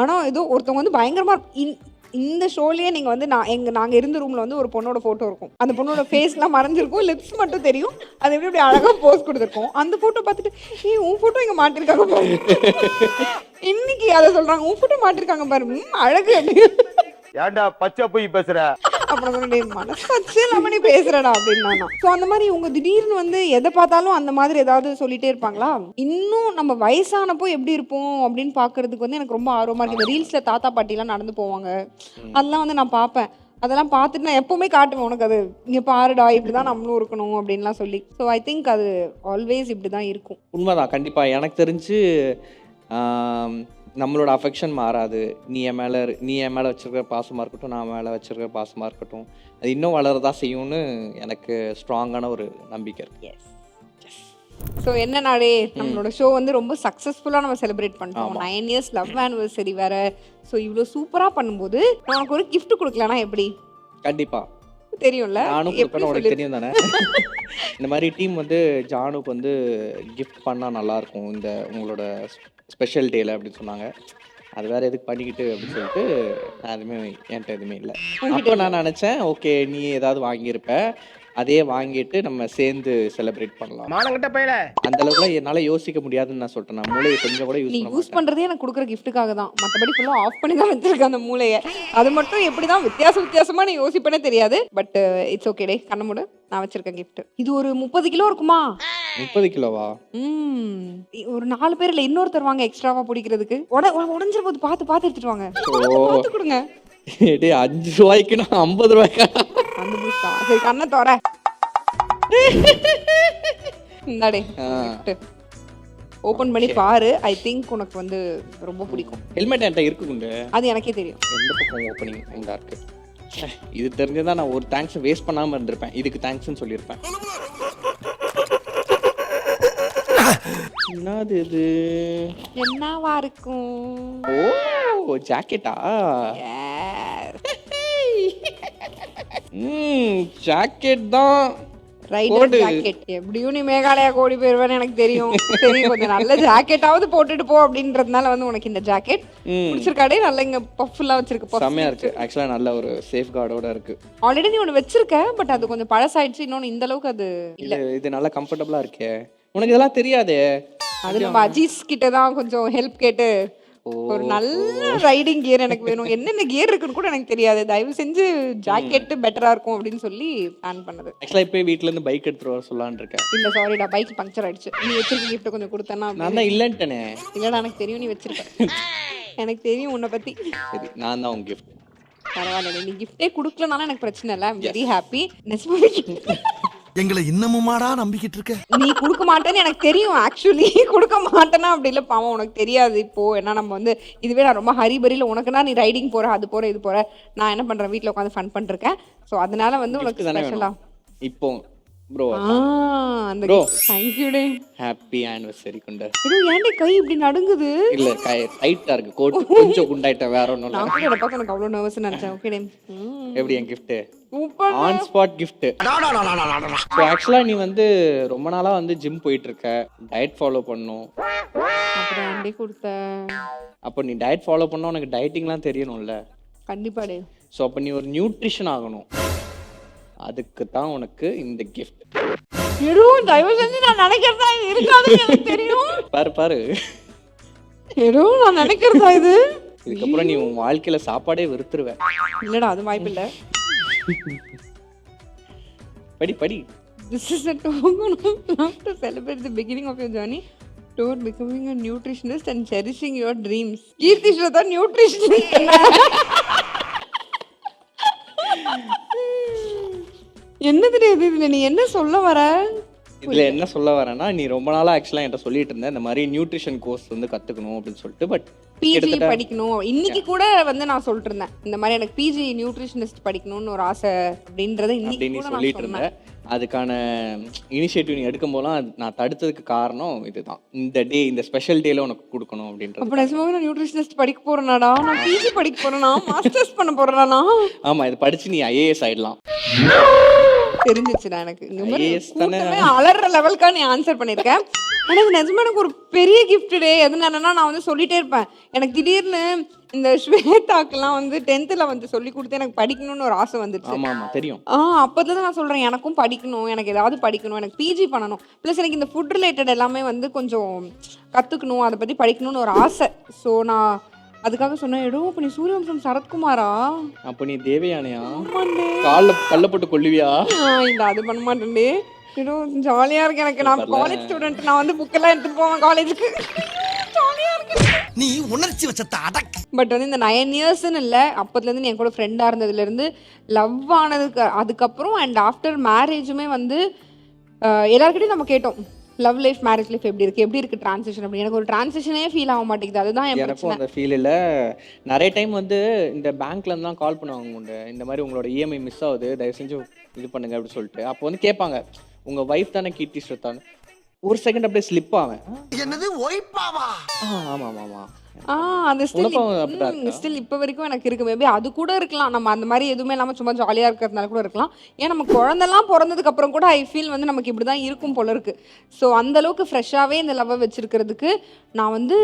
ஆனால் ஏதோ ஒருத்தவங்க வந்து பயங்கரமாக இந்த ஷோலேயே நீங்கள் வந்து நாங்கள் இருந்த ரூமில் வந்து ஒரு பொண்ணோட ஃபோட்டோ இருக்கும். அந்த பொண்ணோட ஃபேஸ்லாம் மறைஞ்சிருக்கும், லிப்ஸ் மட்டும் தெரியும். அது எப்படி இப்படி அழகாக போஸ் கொடுத்துருக்கோம். அந்த ஃபோட்டோ பார்த்துட்டு உன் ஃபோட்டோ இங்கே மாட்டிருக்காங்க பாரு, இன்னைக்கு அதை சொல்கிறாங்க உன் ஃபோட்டோ மாட்டிருக்காங்க பாரு, அழகு அப்படின்னு. ஏன்டா பச்சை போய் பேசுற, அப்புறம் மனசாச்சு நம்ம நீ பேசுறடா அப்படின்னா. ஸோ அந்த மாதிரி உங்க திடீர்னு வந்து எதை பார்த்தாலும் அந்த மாதிரி ஏதாவது சொல்லிட்டே இருப்பாங்களா. இன்னும் நம்ம வயசானப்போ எப்படி இருப்போம் அப்படின்னு பாக்குறதுக்கு வந்து எனக்கு ரொம்ப ஆர்வமா இருக்கு. இந்த ரீல்ஸ்ல தாத்தா பாட்டிலாம் நடந்து போவாங்க, அதெல்லாம் வந்து நான் பார்ப்பேன். அதெல்லாம் பார்த்துட்டு நான் எப்பவுமே காட்டுவேன் உனக்கு, அது இங்கே பாருடா இப்படிதான் நம்மளும் இருக்கணும் அப்படின்லாம் சொல்லி. ஸோ ஐ திங்க் அது ஆல்வேஸ் இப்படி தான் இருக்கும். உண்மைதான், கண்டிப்பாக. எனக்கு தெரிஞ்சு நம்மளோட அஃபெக்ஷன் மாறாது. நீ என் மேலே வச்சுருக்கிற பாசமாக இருக்கட்டும், நான் மேலே வச்சுருக்கிற பாசமாக இருக்கட்டும், அது இன்னும் வளரதான் செய்யும்னு எனக்கு ஸ்ட்ராங்கான ஒரு நம்பிக்கை இருக்கு. ஸோ என்ன நாடே நம்மளோட ஷோ வந்து ரொம்ப சக்ஸஸ்ஃபுல்லாக நம்ம செலிப்ரேட் பண்ணிட்டோம். 9 years லவ் ஆனிவர்சரி வேற. ஸோ இவ்வளோ சூப்பராக பண்ணும்போது உனக்கு ஒரு கிஃப்ட் கொடுக்கலனா எப்படி? கண்டிப்பாக தெரியும்ல, நானும் தெரியும் தானே. இந்த மாதிரி டீம் வந்து ஜானுக்கு வந்து கிஃப்ட் பண்ணால் நல்லாயிருக்கும் இந்த உங்களோட ஸ்பெஷல் டேல அப்படின்னு சொன்னாங்க. அது வேற எதுக்கு பண்ணிக்கிட்டு அப்படின்னு சொல்லிட்டு நான் எதுவுமே என்கிட்ட எதுவுமே இல்லை. அப்போ நான் நினச்சேன் ஓகே நீ ஏதாவது வாங்கியிருப்ப, அதே வாங்கிட்டு நம்ம சேர்ந்து செலிப்ரேட் பண்ணலாம். மானங்கிட்ட பையல அந்த அளவுக்குலாம் என்னால் யோசிக்க முடியாதுன்னு நான் சொல்லிட்டேன். நான் மூளையை கொஞ்சம் கூட நீ யூஸ் யூஸ் பண்றதே எனக்கு கொடுக்குற கிஃப்ட்டுக்காக தான். மற்றபடி ஃபுல்லாக ஆஃப் பண்ணி தான் வச்சிருக்கேன் அந்த மூளையை. அது மட்டும் எப்படி தான் வித்தியாசமா நீ யோசிப்பேனே தெரியாது. பட் இட்ஸ் ஓகே டே, கண்ண மூடு, நான் வச்சிருக்கேன் கிஃப்ட். இது ஒரு 30 கிலோ இருக்குமா? 30 கிலோவா? ஒரு 4 பேர் இல்லை, இன்னொருத்தர் வாங்க எக்ஸ்ட்ராவா பிடிக்கிறதுக்கு. உடஞ்சிர போது பார்த்து எடுத்துட்டு வாங்க. பார்த்து கொடுங்க. டே 5 ரூபாய்க்கு நான் 50 ரூபாய்க்கா? அந்த புதுசா? சரி கண்ணை தோற. இந்தாடே ஓபன் பண்ணி பாரு. ஐ திங்க் உனக்கு வந்து ரொம்ப பிடிக்கும். ஹெல்மெட் என்கிட்ட இருக்கு குண்டு. அது எனக்கே தெரியும். எந்த பக்கம் ஓப்பனிங் எங்க இருக்கு? இது தெரிஞ்சதா நான் ஒரு தேங்க்ஸ் வேஸ்ட் பண்ணாம இருந்திருப்பேன். இதுக்கு தேங்க்ஸ்னு சொல்லியிருப்பேன். என்னது இது? என்னவா இருக்கும்? ஓ ஜாக்கெட்டா? ஜாக்கெட் தான். Rider jacket. எப்படியும் நீ மேகாலயா கோடி போயிருவேன்னு எனக்கு தெரியும். சரி கொஞ்சம் நல்ல ஜாக்கெட்டாவது போட்டுட்டு போ அப்படின்றதுனால வந்து உனக்கு இந்த ஜாக்கெட் பிடிச்சிருக்காடே. நல்ல இங்க பஃப்லாம் வச்சிருக்கு. செம்மையா இருக்கு. ஆக்சுவலா நல்ல ஒரு சேஃப் கார்டோட இருக்கு. ஆல்ரெடி நீ ஒன்னு வச்சிருக்க, பட் அது கொஞ்சம் பழசாயிடுச்சு. இன்னொன்னு இந்த அளவுக்கு அது இல்ல. இது நல்லா கம்ஃபர்டபுளா இருக்கே. உனக்கு இதெல்லாம் தெரியாதே. அது நம்ம அஜீஸ் கிட்ட தான் கொஞ்சம் ஹெல்ப் கேட்டு ஒரு நல்ல ரைடிங் கியர் எனக்கு வேணும். என்னென்ன கியர் இருக்குன்னு கூட எனக்கு தெரியாது. தயவு செஞ்சு ஜாக்கெட் பெட்டரா இருக்கும் அப்படின்னு சொல்லி பிளான் பண்ணது. ஆக்சுவலா இப்போ வீட்ல இருந்து பைக் எடுத்துட்டு வர சொல்லலாம்னு இருக்கேன். இல்ல சாரிடா, பைக் பஞ்சர் ஆயிடுச்சு. நீ வச்சிருக்க கிஃப்ட் கொஞ்சம் கொடுத்தனா? நான் தான் இல்லன்ட்டனே. இல்லடா எனக்கு தெரியும் நீ வச்சிருக்க. எனக்கு தெரியும் உன்னை பத்தி. சரி நான் தான் உங்க கிஃப்ட். பரவாயில்ல, நீ கிஃப்டே கொடுக்கலனாலும் எனக்கு பிரச்சனை இல்லை. I'm very happy. நெஸ்மாவே எங்களை இன்னமுமாடா நம்பிக்கிட்டு இருக்க? நீ கொடுக்க மாட்டேன்னு எனக்கு தெரியும். ஆக்சுவலி கொடுக்க மாட்டேன்னா அப்படி இல்லை, பாவம் உனக்கு தெரியாது. இப்போ ஏன்னா நம்ம வந்து இதுவே நான் ரொம்ப ஹரிபரியில் உனக்குன்னா நீ ரைடிங் போற, அது போற, இது போற, நான் என்ன பண்றேன் வீட்டில் உட்காந்து ஃபன் பண்ணிருக்கேன். ஸோ அதனால வந்து உனக்கு ஸ்பெஷலா இப்போ ப்ரோ அந்த ப்ரோ தேங்க்யூ டே. ஹாப்பி ஆனிவர்சரி குண்டா. இது ஏன்டே கை இப்படி நடுங்குது? இல்ல டைட்டா இருக்கு கோட், கொஞ்சம் குண்டாயிட்ட வேற ஒண்ணும் இல்ல. நான் கூட இத பார்க்க எனக்கு அவ்வளவு நர்வஸ் நினைச்சேன். ஓகே டே. எப்படி என் gift? Super. On spot gift. So ஆக்சுவலா நீ வந்து ரொம்ப நாளா வந்து ஜிம் போயிட்டு இருக்க, டயட் ஃபாலோ பண்ணனும். அப்புறம் ஆண்டி கொடுத்த. அப்ப நீ டயட் ஃபாலோ பண்ணா உனக்கு டயட்டிங்லாம் தெரியணும்ல. கண்டிப்பா டே. சோ அப்ப நீ ஒரு நியூட்ரிஷன் ஆகணும். அதுக்கு தான் உனக்கு இந்த gift. எதுவும் தயவு செஞ்சு நான் நினைக்கிறதா இது இருக்காதுன்னு எனக்கு தெரியும். பாரு எதுவும் நான் நினைக்கிறதா இது? இதுக்கப்புறம் நீ உன் வாழ்க்கையில சாப்பாடே வெறுத்துருவ. இல்லடா அது வாய்ப்பு இல்ல. படி. This is a token to celebrate the beginning of your journey toward becoming a nutritionist and cherishing your dreams. Keerthi Shraddha nutritionist. என்னது இது? நீ என்ன சொல்ல வர? இதுல என்ன சொல்ல வரேன்னா, நீ ரொம்ப நாளா ஆக்சுவலா என்கிட்ட சொல்லிட்டு இருந்த இந்த மாதிரி நியூட்ரிஷன் கோர்ஸ் வந்து கத்துக்கணும் அப்படின்னு சொல்லிட்டு, பட் பிஜி படிக்கணும். இன்னைக்கு கூட வந்து நான் சொல்லிட்டு இருந்தேன் இந்த மாதிரி எனக்கு பிஜி நியூட்ரிஷனிஸ்ட் படிக்கணும்னு ஒரு ஆசை அப்படின்றத இன்னைக்கு கூட நான் சொல்லிட்டு இருந்தேன். அதுக்கான இனிஷியேட்டிவ் நீ எடுக்கும் போதெல்லாம் நான் தடுத்ததுக்கு காரணம் இதுதான். இந்த டே, இந்த ஸ்பெஷல் டேல உனக்கு கொடுக்கணும் அப்படின்றது. அப்ப நிஜமாவே நான் நியூட்ரிஷனிஸ்ட் படிக்க போறேனாடா? நான் பிஜி படிக்க போறேனா? மாஸ்டர்ஸ் பண்ண போறேனா? ஆமா, இது படிச்சு நீ ஐஏஎஸ் ஆயிடலாம். தெரிஞ்சிச்சுடா எனக்கு. இந்த மாதிரி ஐஏஎஸ் தானே அலற லெவலுக்கா நீ ஆன்சர் பண்ணிருக்க. ஆனா இது நிஜமா எனக்கு ஒரு பெரிய கிஃப்ட் டே. எதுனாலன்னா நான் வந்து சொல்லிட்டே இருப்பேன். எனக்கு திடீர்னு இந்த ஸ்வேதாக்கெல்லாம் வந்து 10th வந்து சொல்லி கொடுத்து எனக்கு படிக்கணும்னு ஒரு ஆசை வந்துச்சு. ஆமா தெரியும். அப்பதான் நான் சொல்றேன் எனக்கும் படிக்கணும், எனக்கு ஏதாவது படிக்கணும், எனக்கு பிஜி பண்ணணும். ப்ளஸ் எனக்கு இந்த ஃபுட் ரிலேட்டட் எல்லாமே வந்து கொஞ்சம் கத்துக்கணும், அதை பத்தி படிக்கணும்னு ஒரு ஆசை. ஸோ நான் அதுக்காக சொன்னேன். எடும் அப்ப நீ சூரியவம்சம் சரத்குமாரா? அப்ப நீ தேவயானையா? கல்ல போட்டு கொல்லுவியா? இல்ல அது பண்ண மாட்டேன்டே. ஜாலியா இருக்கு எனக்கு. நான் காலேஜ் ஸ்டூடெண்ட். நான் வந்து புக் எல்லாம் எடுத்துட்டு போவேன் காலேஜுக்கு. ஜாலியா இருக்கு. நீ உணர்ச்சி வச்சத அடக்கு. பட் வந்து இந்த 9 இயர்ஸ்ன்னு இல்லை, அப்பத்துல இருந்து நீ என் கூட ஃப்ரெண்டா இருந்ததுல இருந்து லவ் ஆனதுக்கு அதுக்கப்புறம் அண்ட் ஆஃப்டர் மேரேஜுமே வந்து எல்லாருக்கிட்டையும் நம்ம கேட்டோம் லவ் லைஃப் மேரேஜ் லைஃப் எப்படி இருக்கு டிரான்சிஷன் அப்படி. எனக்கு ஒரு டிரான்சிஷனே ஃபீல் ஆக மாட்டேங்குது. அதுதான் என் எனக்கும் அந்த ஃபீல் இல்லை. நிறைய டைம் வந்து இந்த பேங்க்ல இருந்து தான் கால் பண்ணுவாங்க உண்டு, இந்த மாதிரி உங்களோட இஎம்ஐ மிஸ் ஆகுது, தயவு செஞ்சு இது பண்ணுங்க அப்படின்னு சொல்லிட்டு. அப்போ வந்து கேட்பாங்க உங்க வைஃப் தானே கீர்த்தி ஸ்ரத்தான்னு. ஒரு செகண்ட் அப்படியே ஸ்லிப் ஆவேன். என்னது ஒய்ஃபாவா? ஆமா அது உனக்கும் அப்படிதான் இருக்கா? ஸ்டில் இப்போ வரைக்கும் எனக்கு இருக்கு. மேபி அது கூட இருக்கலாம். நம்ம அந்த மாதிரி எதுவுமே இல்லாமல் சும்மா ஜாலியாக இருக்கிறதுனால கூட இருக்கலாம். ஏன் நம்ம குழந்தெல்லாம் பிறந்ததுக்கு அப்புறம் கூட ஐ ஃபீல் வந்து நமக்கு இப்படி தான் இருக்கும் போல இருக்கு. ஸோ அந்த அளவுக்கு ஃப்ரெஷ்ஷாகவே இந்த லவ்வை வச்சிருக்கிறதுக்கு நான் வந்து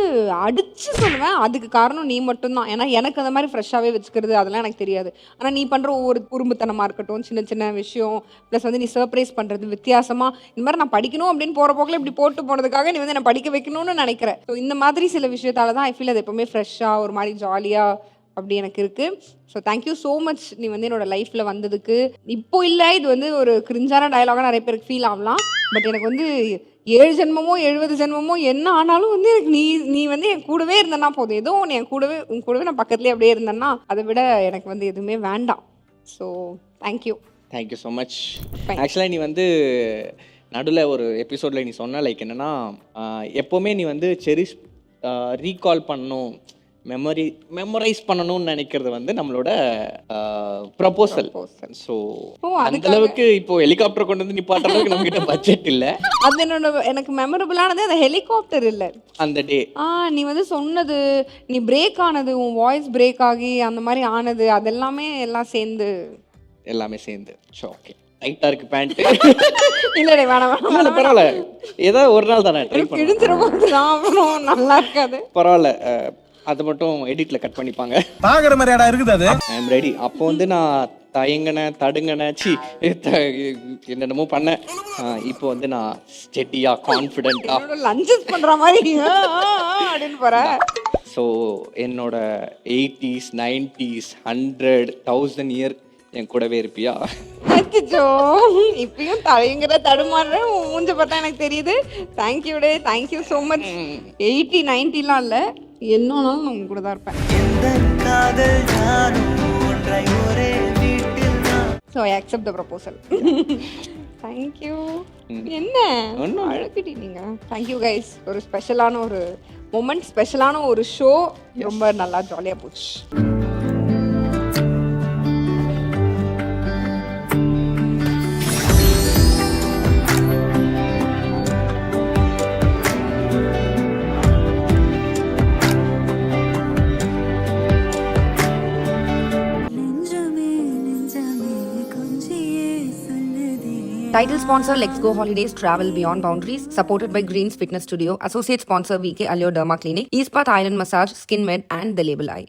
அடிச்சு சொல்லுவேன். அதுக்கு காரணம் நீ மட்டும்தான். ஏன்னா எனக்கு அந்த மாதிரி ஃப்ரெஷ்ஷாகவே வச்சுக்கிறது அதெல்லாம் எனக்கு தெரியாது. ஆனால் நீ பண்ணுற ஒவ்வொரு குறும்புத்தனமாக இருக்கட்டும், சின்ன சின்ன விஷயம், ப்ளஸ் வந்து நீ சர்ப்ரைஸ் பண்ணுறது வித்தியாசமாக, இந்த மாதிரி நான் படிக்கணும் அப்படின்னு போகிற போக்கில் இப்படி போட்டு போனதுக்காக நீ வந்து என்னை படிக்க வைக்கணும்னு நினைக்கிறேன். ஸோ இந்த மாதிரி சில விஷயத்தால தான் ஐ ஃபீல் அது எப்பவுமே ஃப்ரெஷ்ஷாக ஒரு மாதிரி ஜாலியாக அப்படி எனக்கு இருக்கு. ஸோ தேங்க்யூ ஸோ மச் நீ வந்து என்னோட லைஃப்பில் வந்ததுக்கு. இப்போ இல்லை, இது வந்து ஒரு கிரிஞ்சான டயலாகாக நிறைய பேருக்கு ஃபீல் ஆகலாம். பட் எனக்கு வந்து 7 ஜென்மமோ 70 ஜென்மமோ என்ன ஆனாலும் வந்து எனக்கு நீ வந்து என் கூடவே இருந்தேன்னா போதும். ஏதோ ஒன்று உன் கூடவே நான் பக்கத்துலேயே அப்படியே இருந்தேன்னா அதை விட எனக்கு வந்து எதுவுமே வேண்டாம். So thank you. Thank you so much. ஆக்சுவலாக நீ வந்து நடுவில் ஒரு எபிசோடில் நீ சொன்ன லைக் என்னென்னா எப்போவுமே நீ வந்து செரிஷ் ரீகால் பண்ணணும், மெமரைஸ் பண்ணணும்னு நினைக்கிறது வந்து நம்மளோட ப்ரப்போசல். ஸோ அந்த அளவுக்கு இப்போ ஹெலிகாப்டர் கொண்டு வந்து நிப்பாட்டுற அளவுக்கு நம்ம கிட்ட பட்ஜெட் இல்லை. அது எனக்கு மெமரபிளானது அந்த ஹெலிகாப்டர் இல்லை, அந்த டே. நீ வந்து சொன்னது, நீ பிரேக் ஆனது, உன் வாய்ஸ் பிரேக் ஆகி அந்த மாதிரி ஆனது, அதெல்லாமே எல்லாம் சேர்ந்து ஸோ ஓகே, டைட்டாக இருக்கு பேண்ட். இல்லடே வேணாம் பரவாயில்ல, ஏதோ ஒரு நாள் தானே ட்ரை பண்ணி கிழிஞ்சிரும், நல்லா இருக்காது. பரவாயில்ல, அதை மட்டும் எடிட்ல கட் பண்ணிப்பாங்க. பாக்குற மாதிரி இடம் இருக்குது அது. ஐ அம் ரெடி. அப்போ வந்து நான் தடுங்கன என்னென்னமோ பண்ணேன். இப்போ வந்து நான் ஸ்டெடியா கான்ஃபிடென்ட்டா லஞ்சஸ் பண்ற மாதிரி அப்படின்னு போறேன். ஸோ என்னோட 80s 90s 100 1000 இயர் என் கூடவே இருப்பியா? அச்சோ, இப்பயும் தலைங்கிற தடுமாறுறேன். மூஞ்ச பார்த்தா எனக்கு தெரியுது. தேங்க்யூ டே, தேங்க்யூ ஸோ மச். 80 90லாம் இல்லை, என்னன்னாலும் நான் உங்க கூட தான் இருப்பேன். So I accept the proposal. Thank you. என்ன அழகிட்டி நீங்க. Thank you guys. ஒரு ஸ்பெஷலான ஒரு மொமெண்ட், ஸ்பெஷலான ஒரு ஷோ, ரொம்ப நல்லா ஜாலியாக போச்சு. Title sponsor Let's Go Holidays Travel Beyond Boundaries, supported by Greens Fitness Studio, associate sponsor VK Allure Derma Clinic, East Path Iron Massage, Skin Med and The Label Eye.